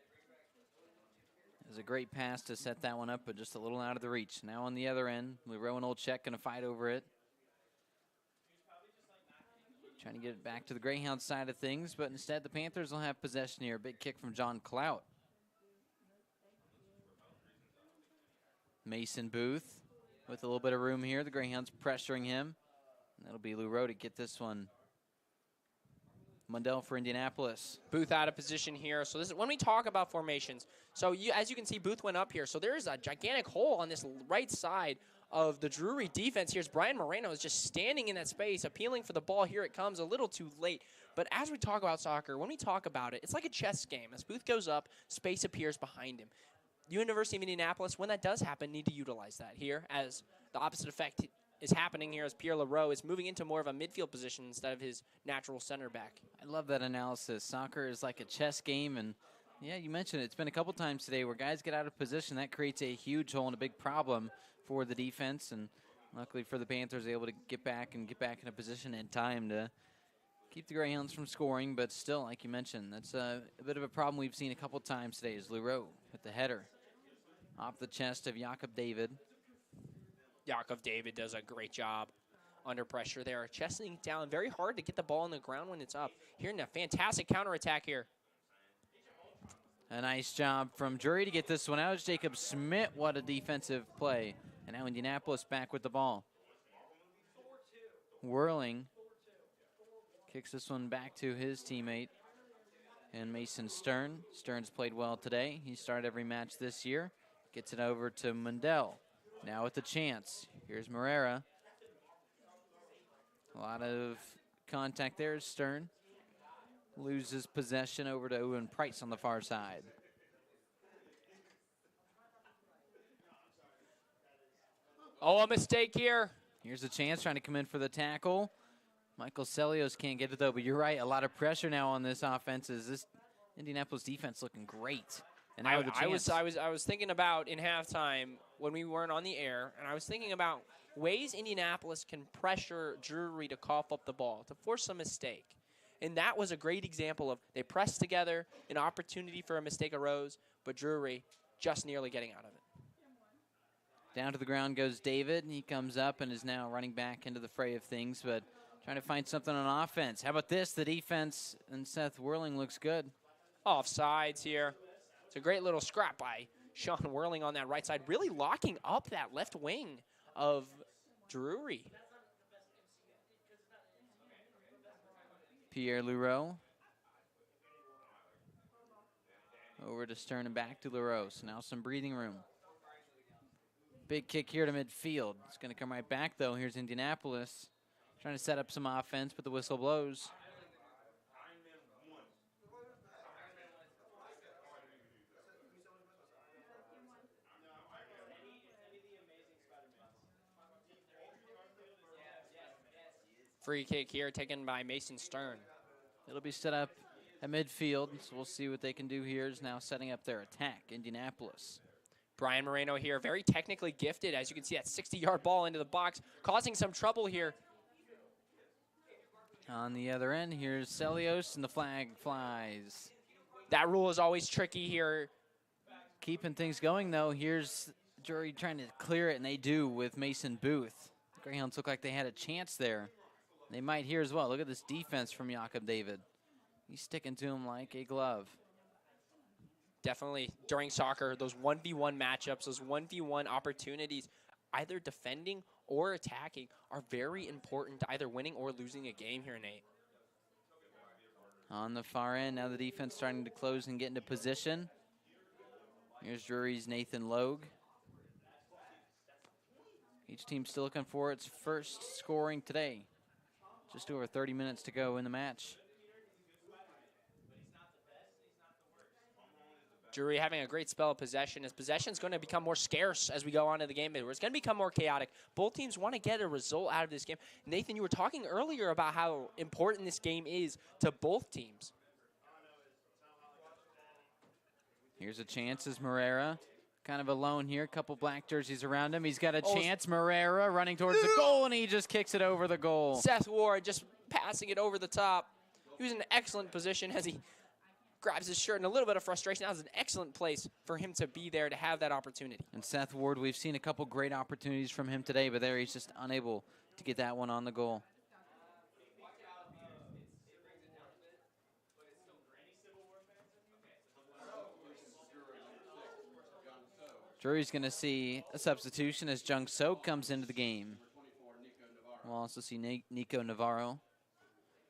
was a great pass to set that one up, but just a little out of the reach. Now on the other end, Leroux and Olczyk going to fight over it. Trying to get it back to the Greyhound side of things, but instead the Panthers will have possession here. Big kick from John Clout. Mason Booth with a little bit of room here. The Greyhounds pressuring him. And that'll be Leroux to get this one. Mundell for Indianapolis. Booth out of position here. So this is when we talk about formations. So as you can see, Booth went up here. So there is a gigantic hole on this right side of the Drury defense. Here's Brian Moreno is just standing in that space, appealing for the ball. Here it comes, a little too late. But as we talk about soccer, when we talk about it, it's like a chess game. As Booth goes up, space appears behind him. University of Indianapolis, when that does happen, need to utilize that here, as the opposite effect is happening here as Pierre Leroux is moving into more of a midfield position instead of his natural center back. I love that analysis. Soccer is like a chess game, and yeah, you mentioned it. It's been a couple times today where guys get out of position. That creates a huge hole and a big problem for the defense, and luckily for the Panthers, able to get back in a position in time to keep the Greyhounds from scoring. But still, like you mentioned, that's a bit of a problem we've seen a couple times today is Leroux with the header off the chest of Jakob David. Jakob David does a great job under pressure there. Chesting down, very hard to get the ball on the ground when it's up. Here's a fantastic counterattack here. A nice job from Drury to get this one out. Jacob Smith, what a defensive play. And now Indianapolis back with the ball. Whirling kicks this one back to his teammate and Mason Stern. Stern's played well today. He started every match this year. Gets it over to Mundell. Now with the chance. Here's Morera. A lot of contact there. Stern loses possession over to Owen Price on the far side. Oh, a mistake here. Here's a chance trying to come in for the tackle. Michael Celios can't get it though, but you're right. A lot of pressure now on this offense. Is this Indianapolis defense looking great? And now the chance. I was thinking about in halftime when we weren't on the air, and I was thinking about ways Indianapolis can pressure Drury to cough up the ball, to force a mistake. And that was a great example of they pressed together, an opportunity for a mistake arose, but Drury just nearly getting out of it. Down to the ground goes David, and he comes up and is now running back into the fray of things, but trying to find something on offense. How about this? The defense and Seth Whirling looks good. Offsides here. It's a great little scrap by Sean Whirling on that right side, really locking up that left wing of Drury. Pierre Leroux. Over to Stern and back to Leroux. So now some breathing room. Big kick here to midfield. It's going to come right back, though. Here's Indianapolis. Trying to set up some offense, but the whistle blows. Free kick here taken by Mason Stern. It'll be set up at midfield, so we'll see what they can do here. Is now setting up their attack, Indianapolis. Brian Moreno here, very technically gifted. As you can see, that 60-yard ball into the box, causing some trouble here. On the other end, here's Celios, and the flag flies. That rule is always tricky here. Keeping things going, though. Here's Drury trying to clear it, and they do with Mason Booth. The Greyhounds look like they had a chance there. They might here as well. Look at this defense from Jakob David. He's sticking to him like a glove. Definitely, during soccer, those 1v1 matchups, those 1v1 opportunities, either defending or attacking, are very important to either winning or losing a game here, Nate. On the far end, now the defense starting to close and get into position. Here's Drury's Nathan Logue. Each team still looking for its first scoring today. Just over 30 minutes to go in the match. Drury having a great spell of possession. As possession is going to become more scarce as we go on to the game. It's going to become more chaotic. Both teams want to get a result out of this game. Nathan, you were talking earlier about how important this game is to both teams. Here's a chance as Morera kind of alone here. A couple black jerseys around him. He's got a chance. Morera running towards the goal, and he just kicks it over the goal. Seth Ward just passing it over the top. He was in an excellent position as he grabs his shirt in a little bit of frustration. That was an excellent place for him to be there to have that opportunity. And Seth Ward, we've seen a couple great opportunities from him today, but there he's just unable to get that one on the goal. Drury's going to see a substitution as Jung Sok comes into the game. We'll also see Nico Navarro.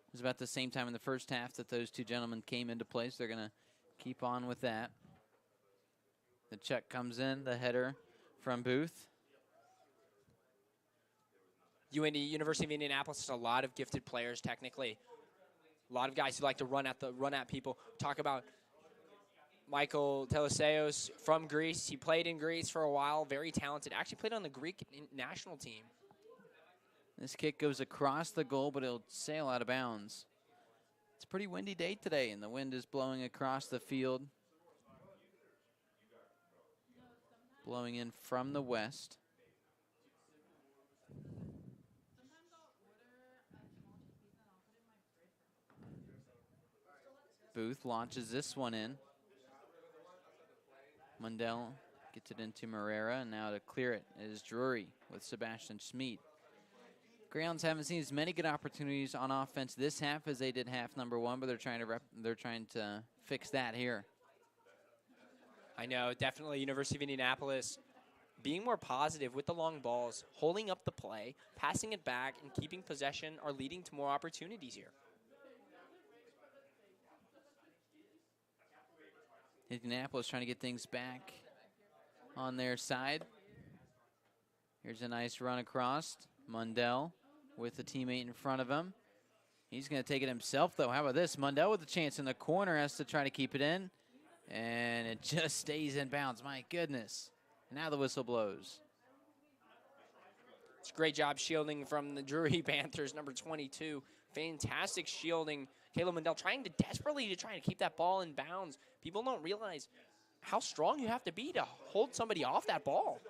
It was about the same time in the first half that those two gentlemen came into place. They're going to keep on with that. The check comes in, the header from Booth. UINDY, University of Indianapolis, has a lot of gifted players technically. A lot of guys who like to run at people. Talk about Michael Teleseos from Greece. He played in Greece for a while, very talented. Actually played on the Greek national team. This kick goes across the goal, but it'll sail out of bounds. It's a pretty windy day today, and the wind is blowing across the field. Blowing in from the west. Booth launches this one in. Mundell gets it into Morera, and now to clear it is Drury with Sebastian Schmid. Greyhounds haven't seen as many good opportunities on offense this half as they did half number one, but they're trying to fix that here. I know, definitely University of Indianapolis being more positive with the long balls, holding up the play, passing it back, and keeping possession are leading to more opportunities here. Indianapolis trying to get things back on their side. Here's a nice run across. Mundell with a teammate in front of him. He's going to take it himself, though. How about this? Mundell with a chance in the corner, has to try to keep it in. And it just stays in bounds. My goodness. Now the whistle blows. It's a great job shielding from the Drury Panthers, number 22. Fantastic shielding. Caleb Mundell trying to desperately try to keep that ball in bounds. People don't realize how strong you have to be to hold somebody off that ball.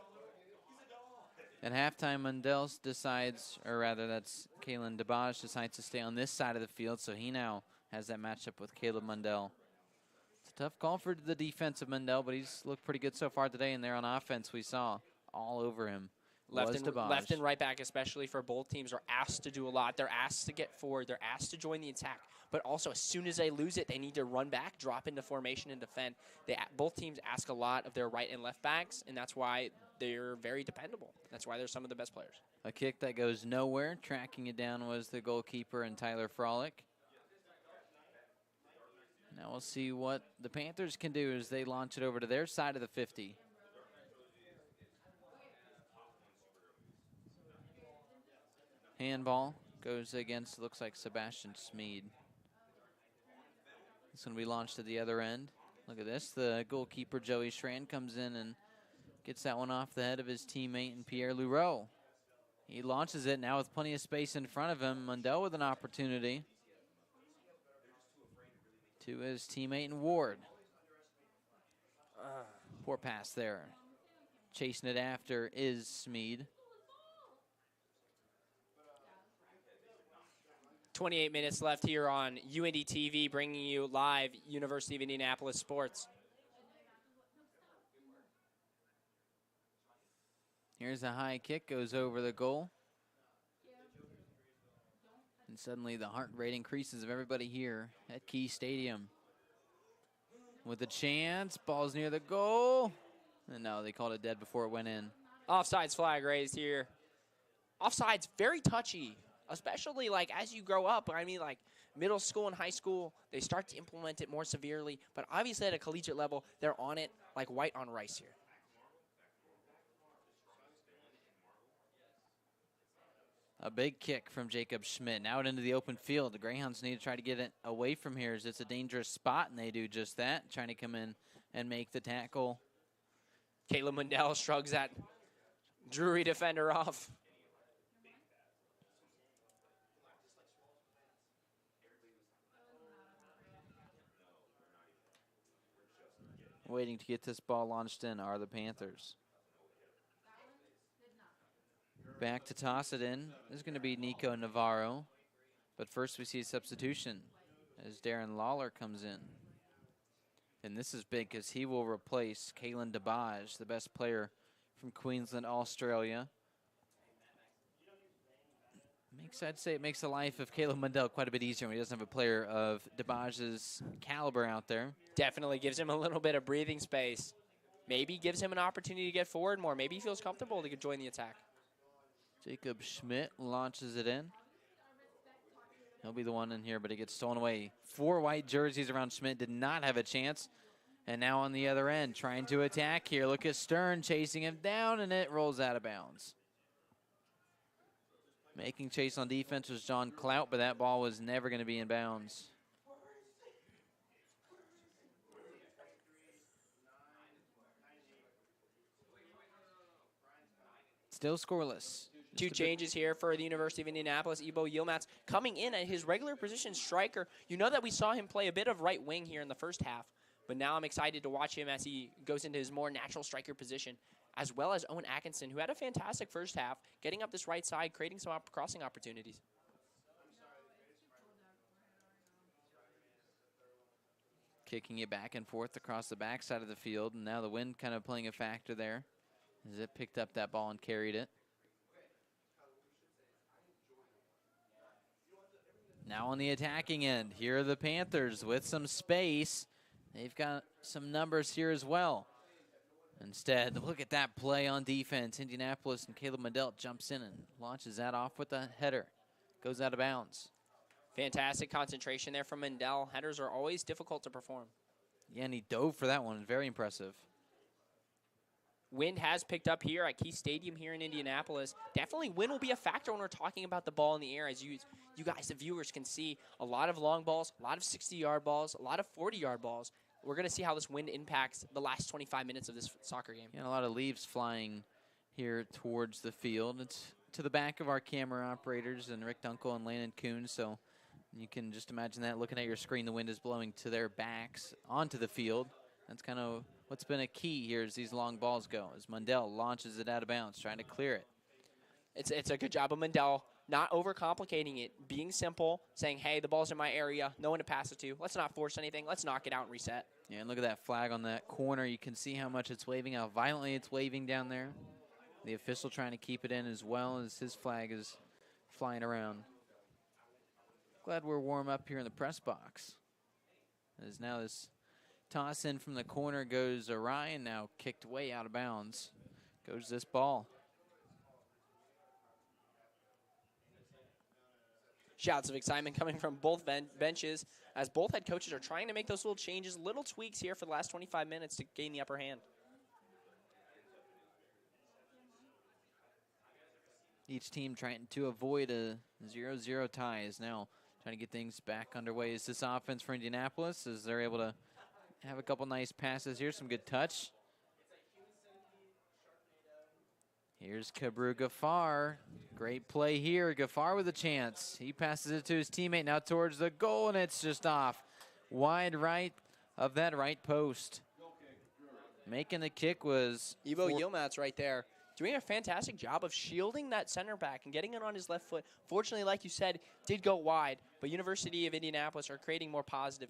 At halftime, Mundell decides, or rather that's Kalen DeBaj, decides to stay on this side of the field, so he now has that matchup with Caleb Mundell. It's a tough call for the defensive Mundell, but he's looked pretty good so far today, and there on offense we saw all over him. Left and right back, especially for both teams, are asked to do a lot. They're asked to get forward. They're asked to join the attack. But also, as soon as they lose it, they need to run back, drop into formation, and defend. Both teams ask a lot of their right and left backs, and that's why they're very dependable. That's why they're some of the best players. A kick that goes nowhere. Tracking it down was the goalkeeper and Tyler Frolick. Now we'll see what the Panthers can do as they launch it over to their side of the 50. Handball goes against, looks like Sebastian Schmid. This one we launched at the other end. Look at this. The goalkeeper, Joey Schran, comes in and gets that one off the head of his teammate and Pierre Lureau. He launches it now with plenty of space in front of him. Mundell with an opportunity to his teammate and Ward. Poor pass there. Chasing it after is Schmid. 28 minutes left here on UINDY TV, bringing you live University of Indianapolis sports. Here's a high kick, goes over the goal. And suddenly the heart rate increases of everybody here at Key Stadium. With a chance, ball's near the goal. And no, they called it dead before it went in. Offsides flag raised here. Offsides, very touchy. Especially like as you grow up, I mean like middle school and high school, they start to implement it more severely. But obviously at a collegiate level, they're on it like white on rice here. A big kick from Jacob Schmidt. Now out into the open field. The Greyhounds need to try to get it away from here as it's a dangerous spot, and they do just that, trying to come in and make the tackle. Caleb Mundell shrugs that Drury defender off. waiting to get this ball launched in are the Panthers. Back to toss it in is going to be Nico Navarro. But first we see a substitution as Darren Lawler comes in. And this is big because he will replace Kalen DeBage, the best player from Queensland, Australia. I'd say it makes the life of Caleb Mundell quite a bit easier when he doesn't have a player of DeBage's caliber out there. Definitely gives him a little bit of breathing space. Maybe gives him an opportunity to get forward more. Maybe he feels comfortable to join the attack. Jacob Schmidt launches it in. He'll be the one in here, but it gets stolen away. 4 white jerseys around Schmidt, did not have a chance. And now on the other end, trying to attack here. Look at Stern chasing him down, and it rolls out of bounds. Making chase on defense was John Clout, but that ball was never going to be in bounds. Still scoreless. Two changes here for the University of Indianapolis. Ibo Yilmaz coming in at his regular position striker. You know that we saw him play a bit of right wing here in the first half, but now I'm excited to watch him as he goes into his more natural striker position, as well as Owen Atkinson, who had a fantastic first half, getting up this right side, creating some crossing opportunities. Kicking it back and forth across the backside of the field, and now the wind kind of playing a factor there as it picked up that ball and carried it. Now on the attacking end, here are the Panthers with some space. They've got some numbers here as well. Instead, look at that play on defense. Indianapolis and Caleb Mundell jumps in and launches that off with a header. Goes out of bounds. Fantastic concentration there from Mundell. Headers are always difficult to perform. Yeah, and he dove for that one. Very impressive. Wind has picked up here at Key Stadium here in Indianapolis. Definitely wind will be a factor when we're talking about the ball in the air. As you guys, the viewers, can see a lot of long balls, a lot of 60-yard balls, a lot of 40-yard balls. We're going to see how this wind impacts the last 25 minutes of this soccer game. Yeah, and a lot of leaves flying here towards the field. It's to the back of our camera operators and Rick Dunkel and Landon Kuhn, so you can just imagine that looking at your screen. The wind is blowing to their backs onto the field. That's kind of what's been a key here as these long balls go, as Mundell launches it out of bounds, trying to clear it. It's a good job of Mundell, not overcomplicating it, being simple, saying, hey, the ball's in my area, no one to pass it to. Let's not force anything. Let's knock it out and reset. Yeah, and look at that flag on that corner. You can see how much it's waving, how violently it's waving down there. The official trying to keep it in as well as his flag is flying around. Glad we're warm up here in the press box. As now this toss in from the corner goes awry and now kicked way out of bounds. Goes this ball. Shouts of excitement coming from both benches as both head coaches are trying to make those little changes, little tweaks here for the last 25 minutes to gain the upper hand. Each team trying to avoid a 0-0 tie is now trying to get things back underway. Is this offense for Indianapolis as they're able to have a couple nice passes here, some good touch. Here's Kabru Ghaffar. Great play here. Ghaffar with a chance. He passes it to his teammate now towards the goal, and it's just off. Wide right of that right post. Making the kick was Ivo Yilmaz right there, doing a fantastic job of shielding that center back and getting it on his left foot. Fortunately, like you said, did go wide, but University of Indianapolis are creating more positive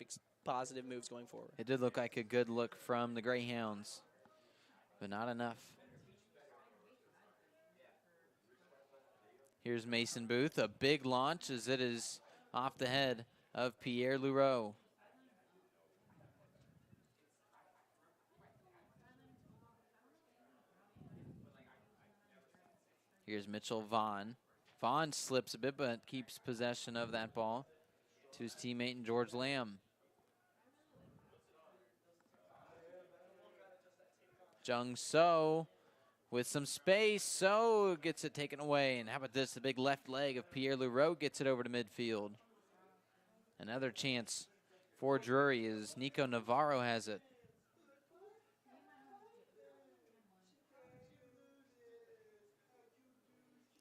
moves going forward. It did look like a good look from the Greyhounds, but not enough. Here's Mason Booth, a big launch as it is off the head of Pierre Lureau. Here's Mitchell Vaughn. Vaughn slips a bit but keeps possession of that ball to his teammate and George Lamb. Jung So with some space. So gets it taken away. And how about this? The big left leg of Pierre Lureau gets it over to midfield. Another chance for Drury as Nico Navarro has it.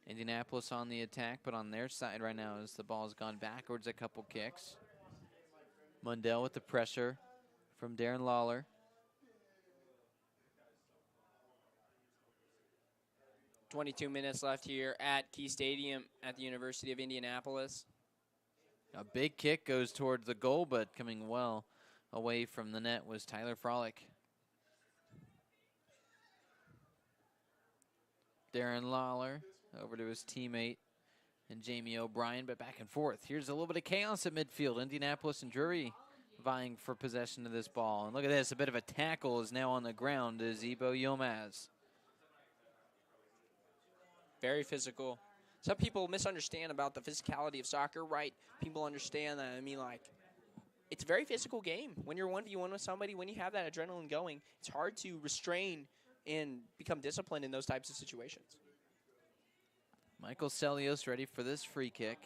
Indianapolis on the attack, but on their side right now as the ball's gone backwards a couple kicks. Mundell with the pressure from Darren Lawler. 22 minutes left here at Key Stadium at the University of Indianapolis. A big kick goes towards the goal, but coming well away from the net was Tyler Frolick. Darren Lawler over to his teammate and Jamie O'Brien, but back and forth. Here's a little bit of chaos at midfield. Indianapolis and Drury vying for possession of this ball. And look at this, a bit of a tackle is now on the ground is Ibo Yilmaz. Very physical. Some people misunderstand about the physicality of soccer, right? People understand that. I mean, like, it's a very physical game. When you're 1v1 with somebody, when you have that adrenaline going, it's hard to restrain and become disciplined in those types of situations. Michael Celios ready for this free kick.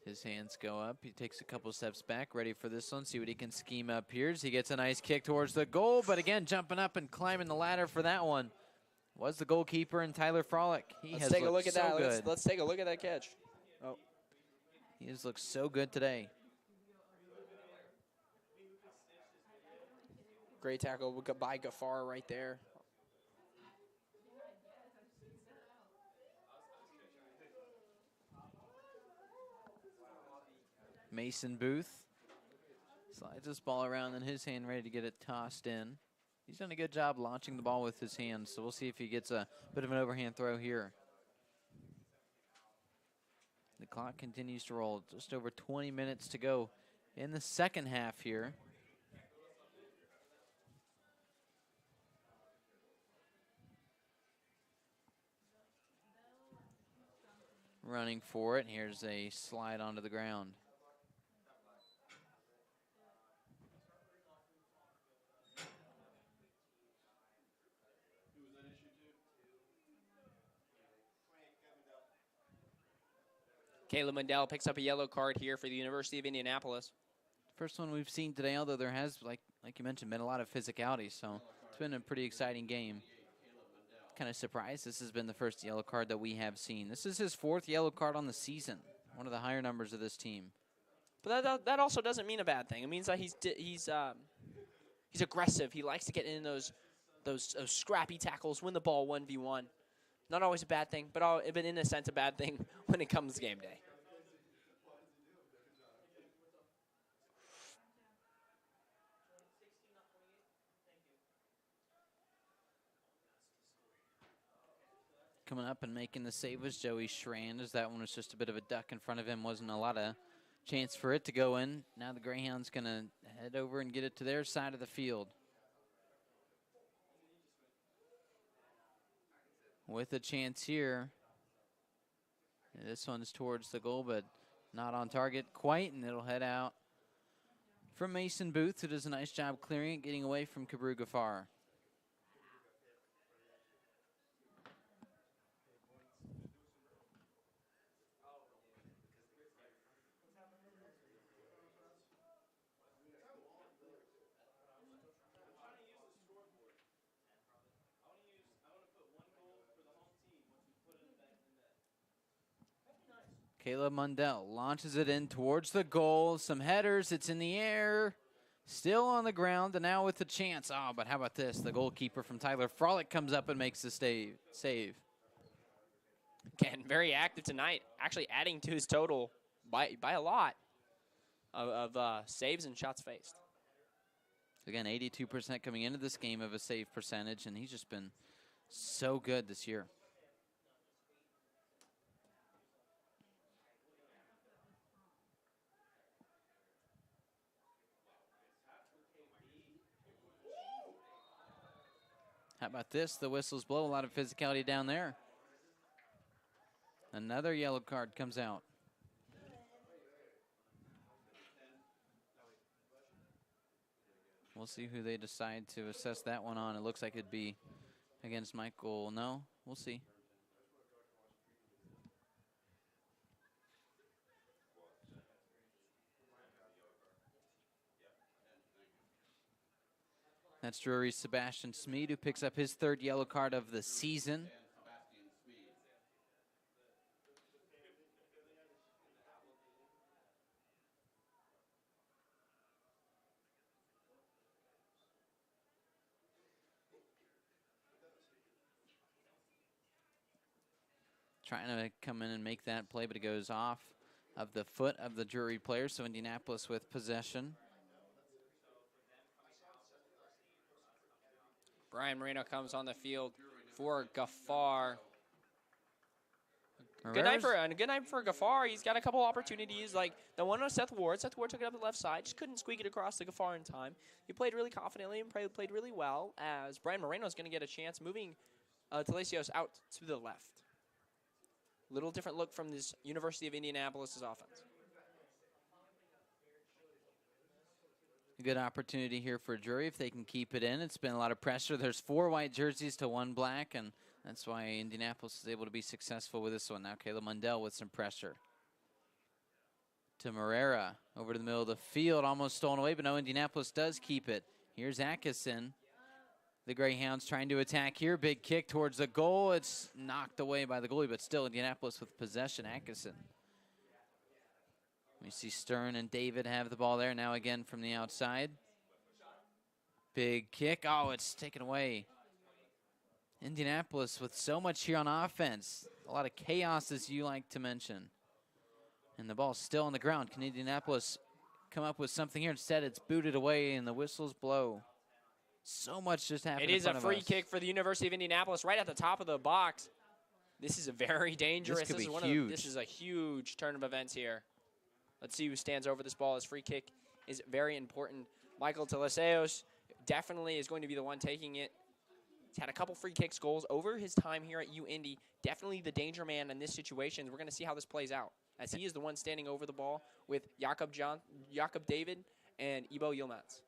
His hands go up. He takes a couple steps back, ready for this one. See what he can scheme up here. He gets a nice kick towards the goal, but again, jumping up and climbing the ladder for that one was the goalkeeper and Tyler Frolick. Let's take a look at that. Let's take a look at that catch. Oh, he has looked so good today. Great tackle by Gafar right there. Mason Booth slides this ball around in his hand, ready to get it tossed in. He's done a good job launching the ball with his hands, so we'll see if he gets a bit of an overhand throw here. The clock continues to roll. Just over 20 minutes to go in the second half here. Running for it. Here's a slide onto the ground. Caleb Mundell picks up a yellow card here for the University of Indianapolis. First one we've seen today, although there has, like you mentioned, been a lot of physicality, so it's been a pretty exciting game. Kind of surprised this has been the first yellow card that we have seen. This is his fourth yellow card on the season, one of the higher numbers of this team. But that also doesn't mean a bad thing. It means that he's aggressive. He likes to get in those scrappy tackles, win the ball 1v1. Not always a bad thing, but in a sense a bad thing when it comes game day. Coming up and making the save was Joey Schrand, as that one was just a bit of a duck in front of him. Wasn't a lot of chance for it to go in. Now the Greyhounds going to head over and get it to their side of the field. With a chance here. This one's towards the goal, but not on target quite, and it'll head out from Mason Booth, who does a nice job clearing it, getting away from Kabru Gafar. Caleb Mundell launches it in towards the goal. Some headers. It's in the air. Still on the ground, and now with the chance. Oh, but how about this? The goalkeeper from Tyler Frolick comes up and makes the save. Again, very active tonight. Actually adding to his total by a lot of saves and shots faced. Again, 82% coming into this game of a save percentage, and he's just been so good this year. How about this? The whistles blow. A lot of physicality down there. Another yellow card comes out. We'll see who they decide to assess that one on. It looks like it'd be against Michael. No, we'll see. That's Drury's Sebastian Smead, who picks up his third yellow card of the season. trying to come in and make that play, but it goes off of the foot of the Drury player, so Indianapolis with possession. Brian Moreno comes on the field for Gaffar. Good night for Gaffar. He's got a couple opportunities, like the one on Seth Ward. Seth Ward took it up the left side, just couldn't squeak it across to Gaffar in time. He played really confidently and played really well, as Brian Moreno is going to get a chance moving Talesios out to the left. Little different look from this University of Indianapolis' offense. A good opportunity here for Drury if they can keep it in. It's been a lot of pressure. There's 4 white jerseys to 1 black, and that's why Indianapolis is able to be successful with this one. Now Caleb Mundell with some pressure. To Morera, over to the middle of the field, almost stolen away, but no, Indianapolis does keep it. Here's Atkinson. The Greyhounds trying to attack here. Big kick towards the goal. It's knocked away by the goalie, but still Indianapolis with possession. Atkinson. We see Stern and David have the ball there. Now again from the outside. Big kick. Oh, it's taken away. Indianapolis with so much here on offense. A lot of chaos, as you like to mention. And the ball's still on the ground. Can Indianapolis come up with something here? Instead, it's booted away and the whistles blow. So much just happened. It is a free kick for the University of Indianapolis right at the top of the box. This is a very dangerous. This could be huge. This is a huge turn of events here. Let's see who stands over this ball. This free kick is very important. Michael Talesios definitely is going to be the one taking it. He's had a couple free kicks goals over his time here at UIndy. Definitely the danger man in this situation. We're going to see how this plays out, as he is the one standing over the ball with Jakob David and Ibo Yilmaz.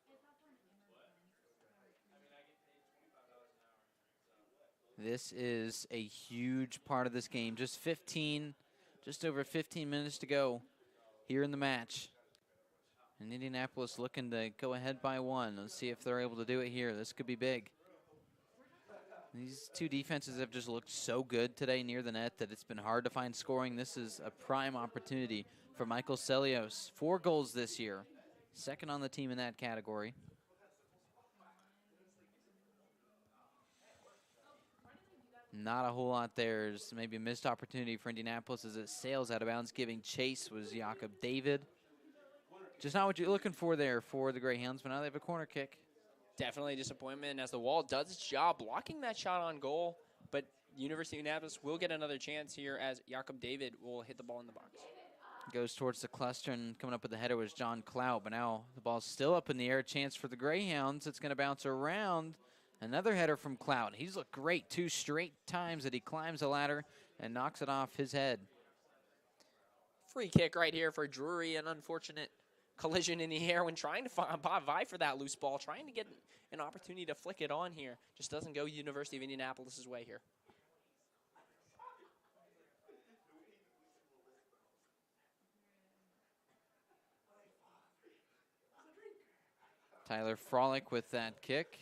This is a huge part of this game. Just over 15 minutes to go here in the match. And Indianapolis looking to go ahead by 1. Let's see if they're able to do it here. This could be big. These two defenses have just looked so good today near the net that it's been hard to find scoring. This is a prime opportunity for Michael Celios. 4 goals this year. Second on the team in that category. Not a whole lot there. There's maybe a missed opportunity for Indianapolis as it sails out of bounds. Giving chase was Jakob David. Just not what you're looking for there for the Greyhounds, but now they have a corner kick. Definitely a disappointment as the wall does its job blocking that shot on goal, but University of Indianapolis will get another chance here as Jakob David will hit the ball in the box. Goes towards the cluster, and coming up with the header was John Clout, but now the ball's still up in the air. Chance for the Greyhounds. It's going to bounce around. Another header from Clout. He's looked great 2 straight times that he climbs the ladder and knocks it off his head. Free kick right here for Drury. An unfortunate collision in the air when trying to vie for that loose ball, trying to get an opportunity to flick it on here. Just doesn't go University of Indianapolis' way here. Tyler Frolick with that kick.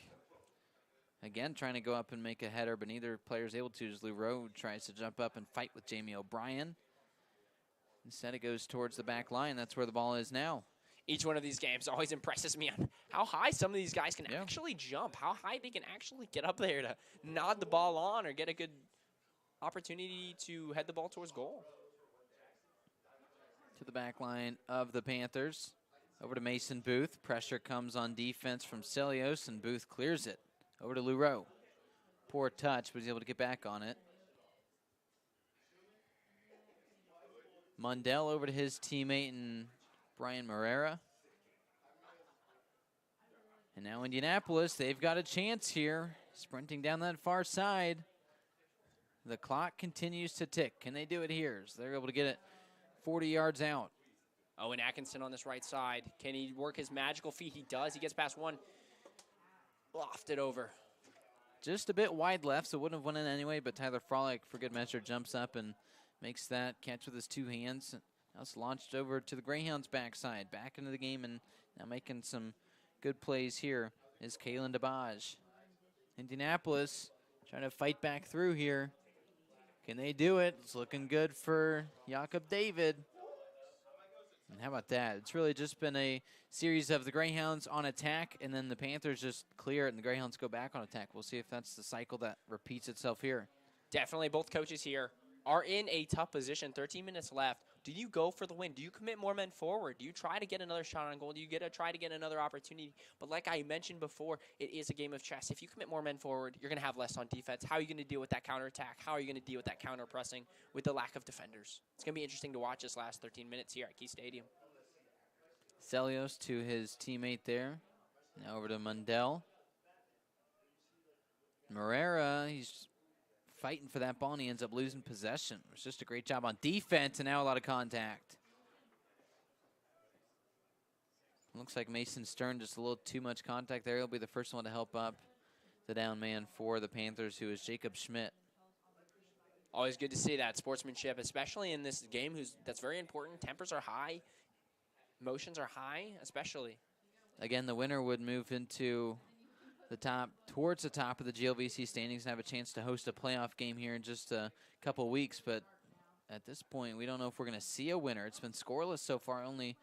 Again, trying to go up and make a header, but neither player is able to as Lou Rowe tries to jump up and fight with Jamie O'Brien. Instead, it goes towards the back line. That's where the ball is now. Each one of these games always impresses me on how high some of these guys can actually jump, how high they can actually get up there to nod the ball on or get a good opportunity to head the ball towards goal. To the back line of the Panthers. Over to Mason Booth. Pressure comes on defense from Celios, and Booth clears it. Over to Lou Rowe. Poor touch, but he's able to get back on it. Mundell over to his teammate and Brian Morera. And now Indianapolis, they've got a chance here. Sprinting down that far side. The clock continues to tick. Can they do it here? So they're able to get it 40 yards out. Owen Atkinson on this right side. Can he work his magical feet? He does. He gets past one. Lofted over. Just a bit wide left, so wouldn't have went in anyway, but Tyler Frolick, for good measure, jumps up and makes that catch with his 2 hands. Now it's launched over to the Greyhounds' backside. Back into the game and now making some good plays here is Kalen DeBage. Indianapolis trying to fight back through here. Can they do it? It's looking good for Jakob David. And how about that? It's really just been a series of the Greyhounds on attack, and then the Panthers just clear it, and the Greyhounds go back on attack. We'll see if that's the cycle that repeats itself here. Definitely both coaches here are in a tough position. 13 minutes left. Do you go for the win? Do you commit more men forward? Do you try to get another shot on goal? Do you try to get another opportunity? But like I mentioned before, it is a game of chess. If you commit more men forward, you're going to have less on defense. How are you going to deal with that counterattack? How are you going to deal with that counter-pressing with the lack of defenders? It's going to be interesting to watch this last 13 minutes here at Key Stadium. Celios to his teammate there. Now over to Mundell. Moreira, he's fighting for that ball, and he ends up losing possession. It's just a great job on defense, and now a lot of contact. Looks like Mason Stern, just a little too much contact there. He'll be the first one to help up the down man for the Panthers, who is Jacob Schmidt. Always good to see that sportsmanship, especially in this game. That's very important. Tempers are high. Emotions are high, especially. Again, the winner would move into the top, towards the top of the GLVC standings and have a chance to host a playoff game here in just a couple weeks. But at this point, we don't know if we're going to see a winner. It's been scoreless so far, only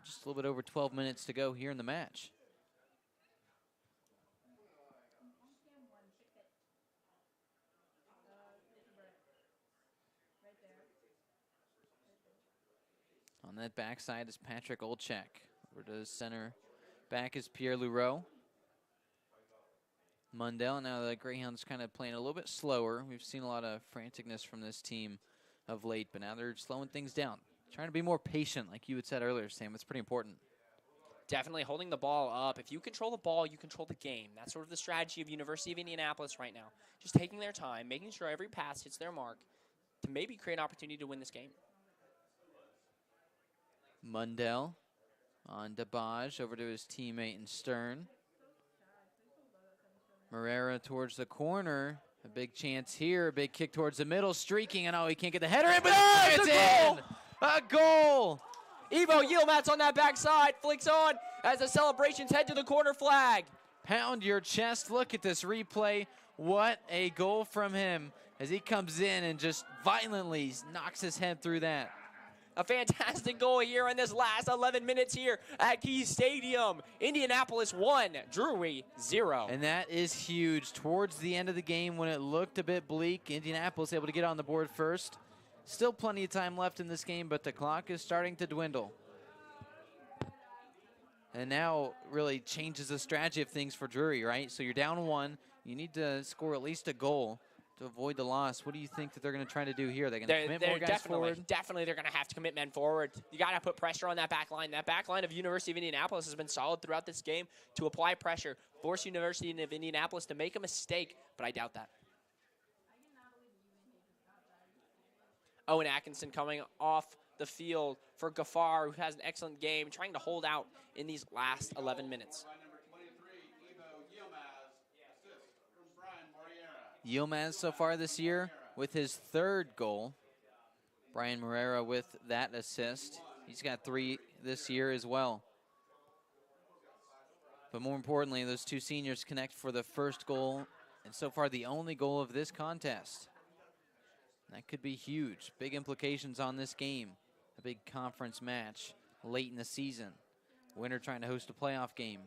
just a little bit over 12 minutes to go here in the match. On that backside is Patrick Olchek. Over to the center back is Pierre Lureau. Mundell, now the Greyhounds kind of playing a little bit slower. We've seen a lot of franticness from this team of late, but now they're slowing things down. Trying to be more patient, like you had said earlier, Sam. It's pretty important. Definitely holding the ball up. If you control the ball, you control the game. That's sort of the strategy of University of Indianapolis right now. Just taking their time, making sure every pass hits their mark to maybe create an opportunity to win this game. Mundell on DeBage over to his teammate in Stern. Moreira towards the corner. A big chance here. A big kick towards the middle. Streaking, and he can't get the header in, but it's in! A goal! Ivo Yilmaz on that backside. Flicks on as the celebrations head to the corner flag. Pound your chest. Look at this replay. What a goal from him as he comes in and just violently knocks his head through that. A fantastic goal here in this last 11 minutes here at Key Stadium. Indianapolis 1, Drury 0. And that is huge. Towards the end of the game when it looked a bit bleak, Indianapolis able to get on the board first. Still plenty of time left in this game, but the clock is starting to dwindle. And now really changes the strategy of things for Drury, right? So you're down 1. You need to score at least a goal to avoid the loss. What do you think that they're going to try to do here? They're going to commit more guys forward? Definitely they're going to have to commit men forward. You got to put pressure on that back line. That back line of University of Indianapolis has been solid throughout this game to apply pressure, force University of Indianapolis to make a mistake, but I doubt that. Owen Atkinson coming off the field for Gaffar, who has an excellent game, trying to hold out in these last 11 minutes. Yilmaz so far this year with his 3rd goal. Brian Moreira with that assist. He's got 3 this year as well. But more importantly, those 2 seniors connect for the 1st goal, and so far the only goal of this contest. That could be huge. Big implications on this game. A big conference match late in the season. Winner trying to host a playoff game.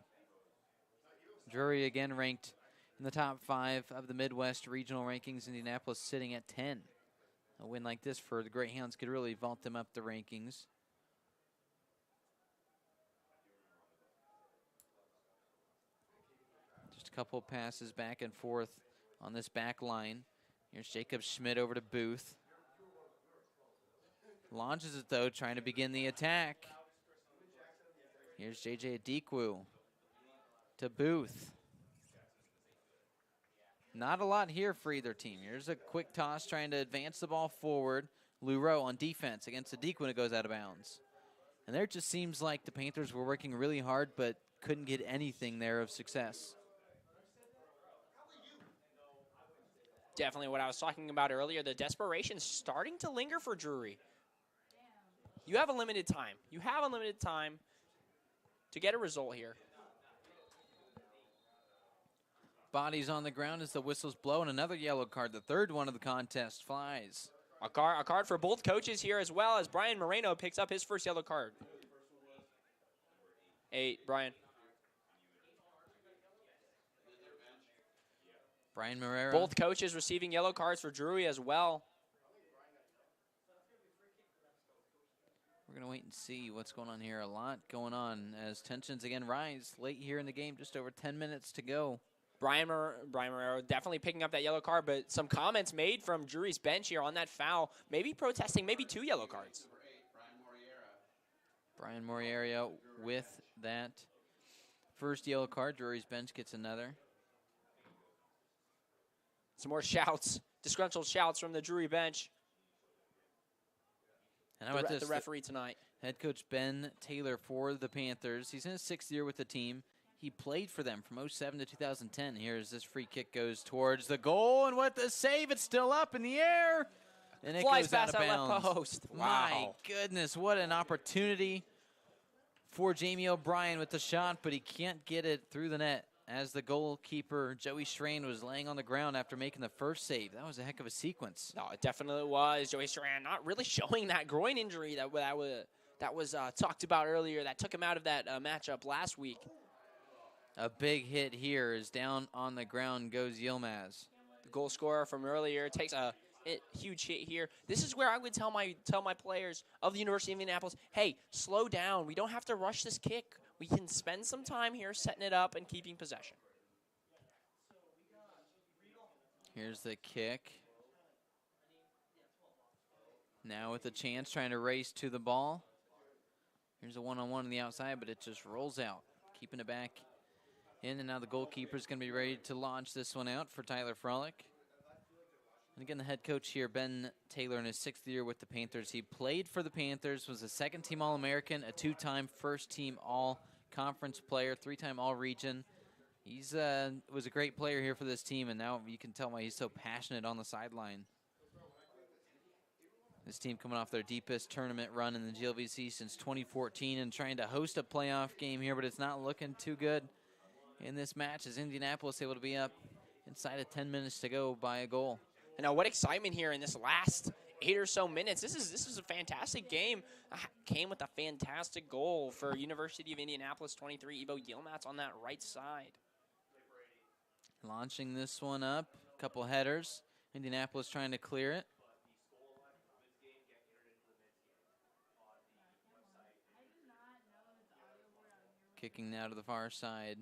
Drury again ranked in the top 5 of the Midwest regional rankings. Indianapolis sitting at 10. A win like this for the Greyhounds could really vault them up the rankings. Just a couple passes back and forth on this back line. Here's Jacob Schmidt over to Booth. Launches it though, trying to begin the attack. Here's JJ Adikwu to Booth. Not a lot here for either team. Here's a quick toss trying to advance the ball forward. Lureau on defense against Adikwu when it goes out of bounds. And there it just seems like the Panthers were working really hard but couldn't get anything there of success. Definitely what I was talking about earlier, the desperation starting to linger for Drury. You have a limited time. You have a limited time to get a result here. Bodies on the ground as the whistles blow, and another yellow card. The 3rd one of the contest flies. A card for both coaches here, as well as Brian Moreno picks up his 1st yellow card. 8, Brian. Brian Moreira. Both coaches receiving yellow cards for Drury as well. We're going to wait and see what's going on here. A lot going on as tensions again rise late here in the game, just over 10 minutes to go. Brian Morero definitely picking up that yellow card, but some comments made from Drury's bench here on that foul. Maybe protesting, maybe 2 yellow cards. Brian Moriera with that first yellow card. Drury's bench gets another. Some more shouts, disgruntled shouts from the Drury bench. And how about this? The referee tonight. Head coach Ben Taylor for the Panthers. He's in his 6th year with the team. He played for them from 2007 to 2010. Here's this free kick goes towards the goal, and what the save! It's still up in the air, and it Flies goes out past of that bounds. left post. Wow. My goodness, what an opportunity for Jamie O'Brien with the shot, but he can't get it through the net as the goalkeeper, Joey Strain, was laying on the ground after making the first save. That was a heck of a sequence. No, it definitely was. Joey Strain not really showing that groin injury that was talked about earlier that took him out of that matchup last week. A big hit here is down on the ground goes Yilmaz. The goal scorer from earlier takes a huge hit here. This is where I would tell my players of the University of Indianapolis, hey, slow down. We don't have to rush this kick. We can spend some time here setting it up and keeping possession. Here's the kick. Now with a chance, trying to race to the ball. Here's a one-on-one on the outside, but it just rolls out. Keeping it back in, and now the goalkeeper's going to be ready to launch this one out for Tyler Frolick. And again, the head coach here, Ben Taylor, in his 6th year with the Panthers. He played for the Panthers, was a 2nd-team All-American, a 2-time first-team All-Conference player, 3-time All-Region. He's was a great player here for this team, and now you can tell why he's so passionate on the sideline. This team coming off their deepest tournament run in the GLVC since 2014 and trying to host a playoff game here, but it's not looking too good in this match as Indianapolis able to be up inside of 10 minutes to go by a goal. And now what excitement here in this last 8 or so minutes. This is a fantastic game. Came with a fantastic goal for University of Indianapolis 23, Ivo Yilmaz on that right side. Launching this one up, a couple headers. Indianapolis trying to clear it. Kicking now to the far side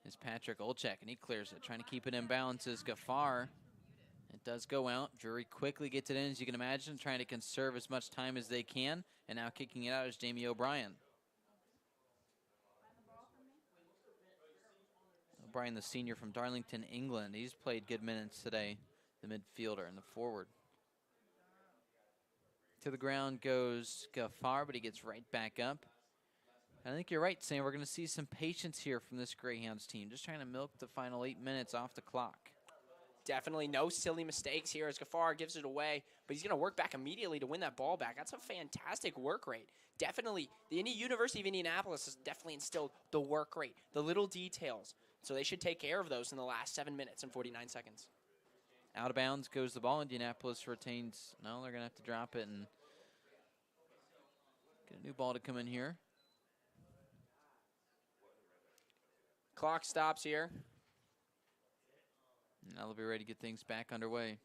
is Patrick Olchek, and he clears it. Trying to keep it in bounds is Gaffar. It does go out. Drury quickly gets it in, as you can imagine, trying to conserve as much time as they can. And now kicking it out is Jamie O'Brien. O'Brien, the senior from Darlington, England. He's played good minutes today, the midfielder and the forward. To the ground goes Gaffar, but he gets right back up. I think you're right, Sam. We're going to see some patience here from this Greyhounds team, just trying to milk the final 8 minutes off the clock. Definitely no silly mistakes here as Gaffar gives it away, but he's going to work back immediately to win that ball back. That's a fantastic work rate. Definitely, the University of Indianapolis has definitely instilled the work rate, the little details. So they should take care of those in the last 7 minutes and 49 seconds. Out of bounds goes the ball. Indianapolis retains. No, they're going to have to drop it and get a new ball to come in here. Clock stops here. Now they'll be ready to get things back underway.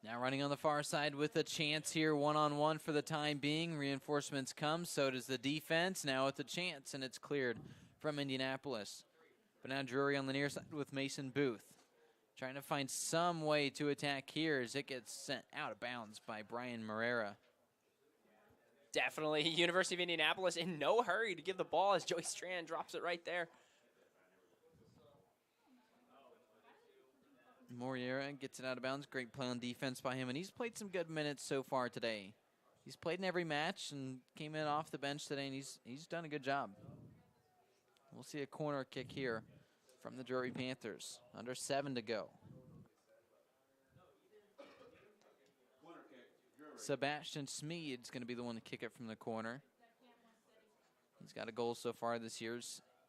Now running on the far side with a chance here, one-on-one for the time being. Reinforcements come, so does the defense. Now with the chance, and it's cleared from Indianapolis. But now Drury on the near side with Mason Booth. Trying to find some way to attack here as it gets sent out of bounds by Brian Morera. Definitely University of Indianapolis in no hurry to give the ball as Joey Strand drops it right there. Moriera gets it out of bounds. Great play on defense by him, and he's played some good minutes so far today. He's played in every match and came in off the bench today, and he's done a good job. We'll see a corner kick here from the Drury Panthers. Under 7 to go. Sebastian Smead's going to be the one to kick it from the corner. He's got a goal so far this year.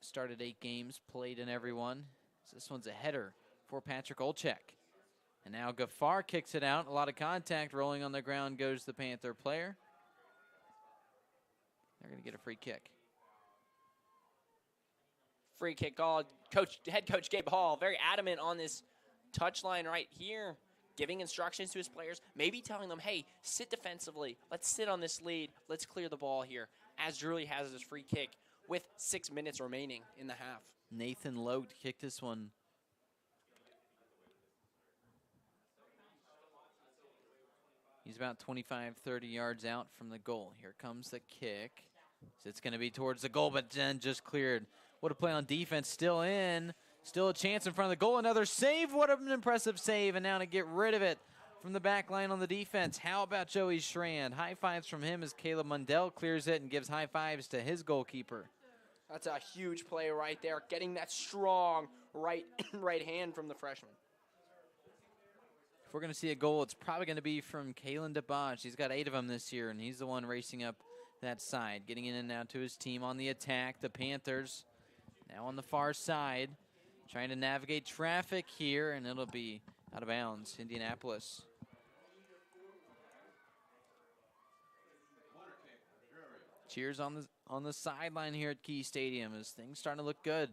Started 8 games, played in every one. So this one's a header for Patrick Olchek. And now Gaffar kicks it out. A lot of contact. Rolling on the ground goes the Panther player. They're going to get a free kick. Free kick called. Head coach Gabe Hall very adamant on this touchline right here. giving instructions to his players, maybe telling them, hey, sit defensively. Let's sit on this lead. Let's clear the ball here, as Drury has his free kick with 6 minutes remaining in the half. Nathan Lote kicked this one. He's about 25, 30 yards out from the goal. Here comes the kick. So it's going to be towards the goal, but then just cleared. What a play on defense. Still in. Still a chance in front of the goal. Another save. What an impressive save. And now to get rid of it from the back line on the defense. How about Joey Schrand? High fives from him as Caleb Mundell clears it and gives high fives to his goalkeeper. That's a huge play right there, getting that strong right hand from the freshman. If we're going to see a goal, it's probably going to be from Kalen DeBodge. He's got 8 of them this year, and he's the one racing up that side. Getting in and out to his team on the attack. The Panthers now on the far side, trying to navigate traffic here, and it'll be out of bounds. Indianapolis. Cheers on the sideline here at Key Stadium as things starting to look good.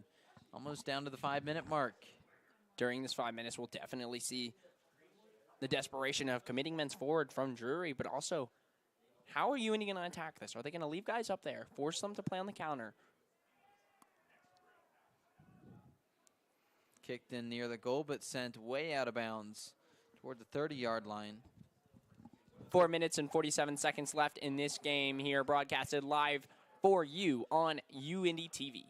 Almost down to the 5-minute mark. During this 5 minutes, we'll definitely see the desperation of committing men's forward from Drury, but also how are UINDY going to attack this? Are they going to leave guys up there, force them to play on the counter? Kicked in near the goal, but sent way out of bounds toward the 30-yard line. 4 minutes and 47 seconds left in this game here, broadcasted live for you on UINDY TV.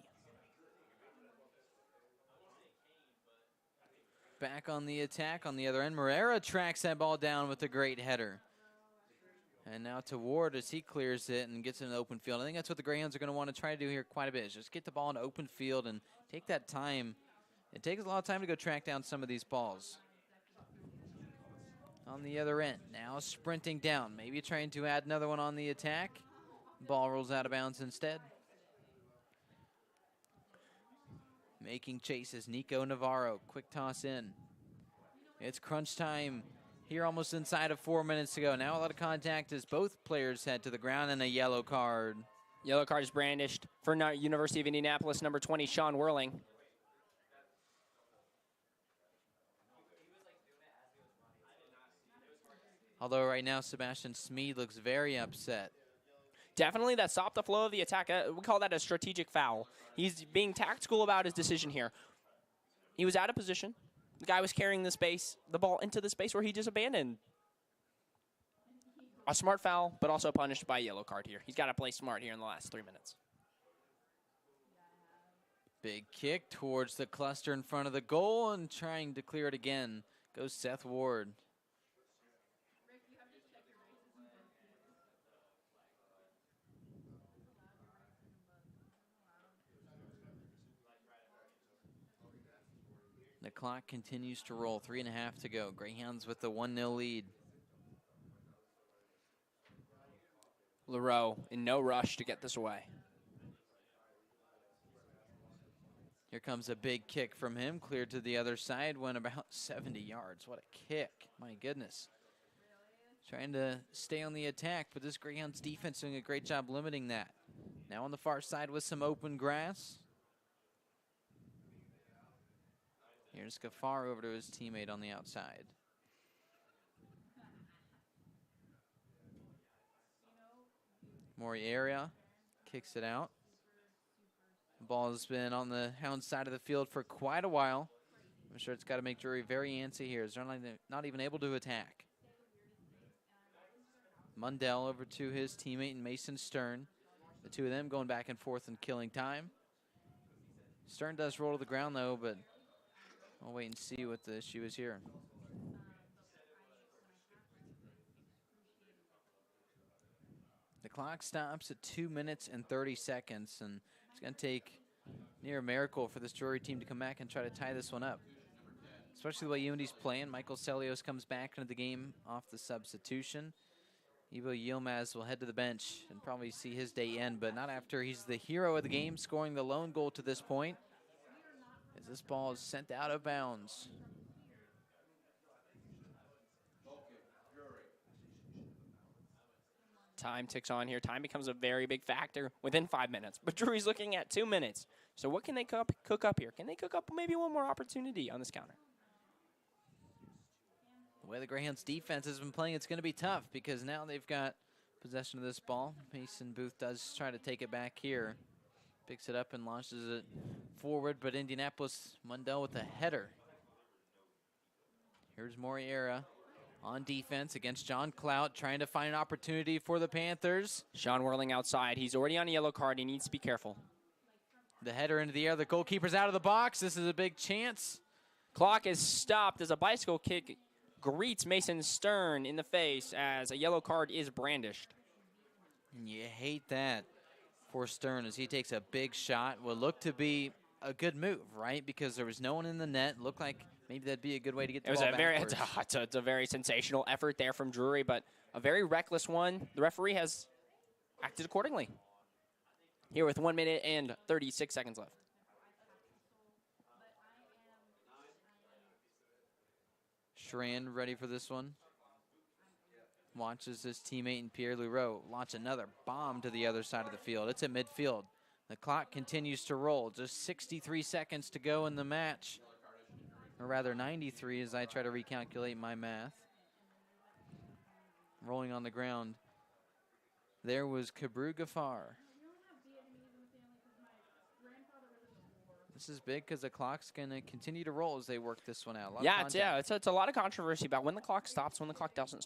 Back on the attack on the other end. Morera tracks that ball down with a great header. And now to Ward as he clears it and gets in an open field. I think that's what the Greyhounds are going to want to try to do here quite a bit, is just get the ball in an open field and take that time. It takes a lot of time to go track down some of these balls. On the other end, now sprinting down, maybe trying to add another one on the attack. Ball rolls out of bounds instead. Making chases, Nico Navarro, quick toss in. It's crunch time here, almost inside of 4 minutes to go. Now a lot of contact as both players head to the ground, and a yellow card. Yellow card is brandished for University of Indianapolis, number 20, Sean Whirling. Although right now Sebastian Smeed looks very upset. Definitely that stopped the flow of the attack. We call that a strategic foul. He's being tactical about his decision here. He was out of position. The guy was carrying the ball into the space where he just abandoned. A smart foul, but also punished by a yellow card here. He's got to play smart here in the last 3 minutes. Big kick towards the cluster in front of the goal, and trying to clear it again goes Seth Ward. The clock continues to roll. 3.5 to go. Greyhounds with the 1-0 lead. LaRoe in no rush to get this away. Here comes a big kick from him. Cleared to the other side. Went about 70 yards. What a kick. My goodness. Trying to stay on the attack, but this Greyhounds defense doing a great job limiting that. Now on the far side with some open grass. Here's Gafar over to his teammate on the outside. Moriera kicks it out. The ball has been on the Hounds side of the field for quite a while. I'm sure it's got to make Drury very antsy here, as they're not even able to attack. Mundell over to his teammate Mason Stern. The two of them going back and forth and killing time. Stern does roll to the ground though, but I'll wait and see what the issue is here. The clock stops at 2 minutes and 30 seconds, and it's going to take near a miracle for this Drury team to come back and try to tie this one up. Especially the way UINDY's playing. Michael Celios comes back into the game off the substitution. Ivo Yilmaz will head to the bench and probably see his day end, but not after he's the hero of the game, scoring the lone goal to this point. As this ball is sent out of bounds. Time ticks on here. Time becomes a very big factor within 5 minutes. But Drury's looking at 2 minutes. So what can they cook up here? Can they cook up maybe one more opportunity on this counter? The way the Greyhounds defense has been playing, it's going to be tough because now they've got possession of this ball. Mason Booth does try to take it back here. Picks it up and launches it forward, but Indianapolis, Mundell with a header. Here's Moriera on defense against John Clout, trying to find an opportunity for the Panthers. Sean Whirling outside. He's already on a yellow card. He needs to be careful. The header into the air. The goalkeeper's out of the box. This is a big chance. Clock is stopped as a bicycle kick greets Mason Stern in the face as a yellow card is brandished. And you hate that for Stern as he takes a big shot. What looked to be a good move, right? Because there was no one in the net. Looked like maybe that'd be a good way to get the ball backwards. It's a very sensational effort there from Drury, but a very reckless one. The referee has acted accordingly. Here with 1 minute and 36 seconds left. Schran ready for this one. Watches his teammate and Pierre Leroux launch another bomb to the other side of the field. It's at midfield. The clock continues to roll. Just 63 seconds to go in the match. Or rather 93 as I try to recalculate my math. Rolling on the ground. There was Kabru Gafar. This is big because the clock's going to continue to roll as they work this one out. It's a lot of controversy about when the clock stops, when the clock doesn't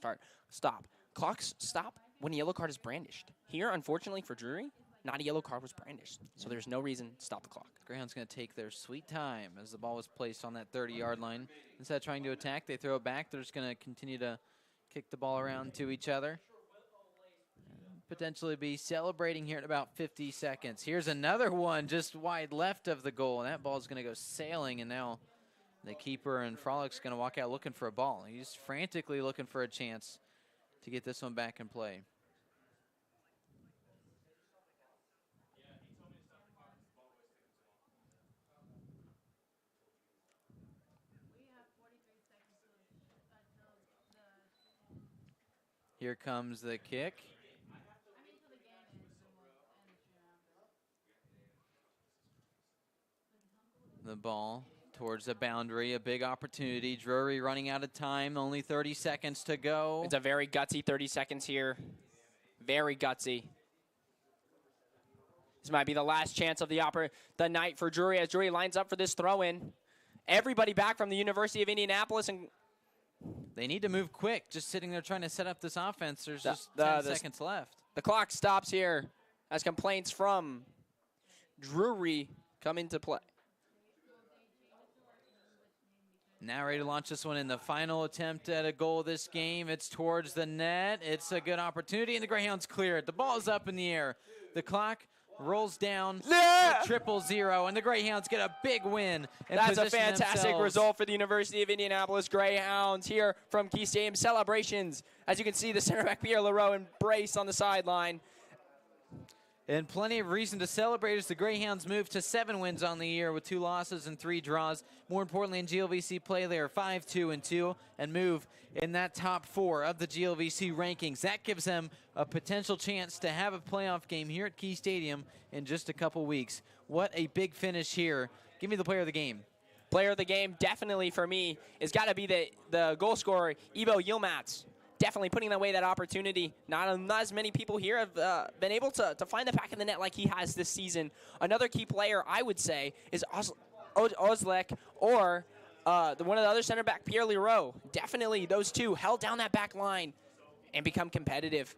stop. Clocks stop when a yellow card is brandished. Here, unfortunately for Drury, not a yellow card was brandished, so there's no reason to stop the clock. Greyhound's going to take their sweet time as the ball was placed on that 30-yard line. Instead of trying to attack, they throw it back. They're just going to continue to kick the ball around to each other. Potentially be celebrating here in about 50 seconds. Here's another one just wide left of the goal, and that ball is going to go sailing, and now the keeper and Frolick's going to walk out looking for a ball. He's frantically looking for a chance to get this one back in play. Here comes the kick. The ball towards the boundary, a big opportunity. Drury running out of time, only 30 seconds to go. It's a very gutsy 30 seconds here. Very gutsy. This might be the last chance of the night for Drury as Drury lines up for this throw-in. Everybody back from the University of Indianapolis, and they need to move quick. Just sitting there trying to set up this offense. There's just 10 seconds left. The clock stops here as complaints from Drury come into play. Now ready to launch this one in the final attempt at a goal this game. It's towards the net. It's a good opportunity, and the Greyhounds clear it. The ball's up in the air. The clock rolls down to 0-0, and the Greyhounds get a big win. That's a fantastic result for the University of Indianapolis Greyhounds here from Key Stadium. Celebrations. As you can see, the center back Pierre Leroux embraced on the sideline. And plenty of reason to celebrate as the Greyhounds move to 7 wins on the year with 2 losses and 3 draws. More importantly, in GLVC play, they are 5-2-2 and move in that top 4 of the GLVC rankings. That gives them a potential chance to have a playoff game here at Key Stadium in just a couple weeks. What a big finish here. Give me the player of the game. Player of the game, definitely for me, has got to be the goal scorer, Ivo Yilmaz. Definitely putting away that opportunity. Not as many people here have been able to find the back of the net like he has this season. Another key player, I would say, is Ozlek or one of the other center back, Pierre Leroux. Definitely those two held down that back line and become competitive.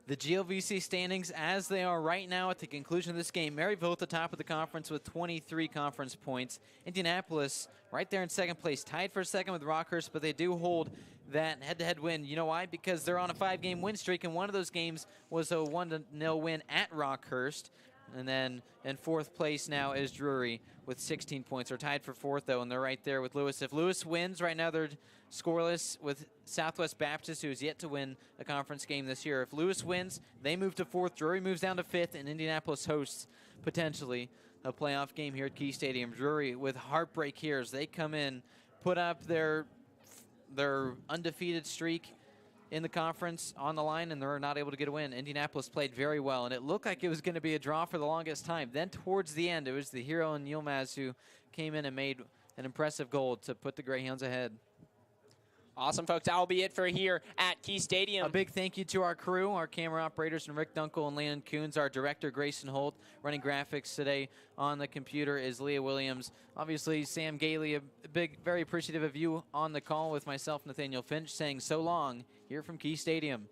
The GLVC standings as they are right now at the conclusion of this game. Maryville at the top of the conference with 23 conference points. Indianapolis right there in second place, tied for second with Rockhurst, but they do hold that head-to-head win. You know why? Because they're on a 5-game win streak, and one of those games was a 1-0 win at Rockhurst. And then in fourth place now is Drury with 16 points. They're tied for fourth, though, and they're right there with Lewis. If Lewis wins, right now they're scoreless with Southwest Baptist, who is yet to win a conference game this year. If Lewis wins, they move to fourth. Drury moves down to fifth, and Indianapolis hosts potentially a playoff game here at Key Stadium. Drury with heartbreak here as they come in, put up their undefeated streak in the conference on the line, and they're not able to get a win. Indianapolis played very well, and it looked like it was going to be a draw for the longest time. Then towards the end, it was the hero and Yilmaz who came in and made an impressive goal to put the Greyhounds ahead. Awesome, folks. That will be it for here at Key Stadium. A big thank you to our crew, our camera operators, and Rick Dunkel and Landon Coons, our director, Grayson Holt. Running graphics today on the computer is Leah Williams. Obviously, Sam Gailey, a big, very appreciative of you on the call with myself, Nathaniel Finch, saying so long here from Key Stadium.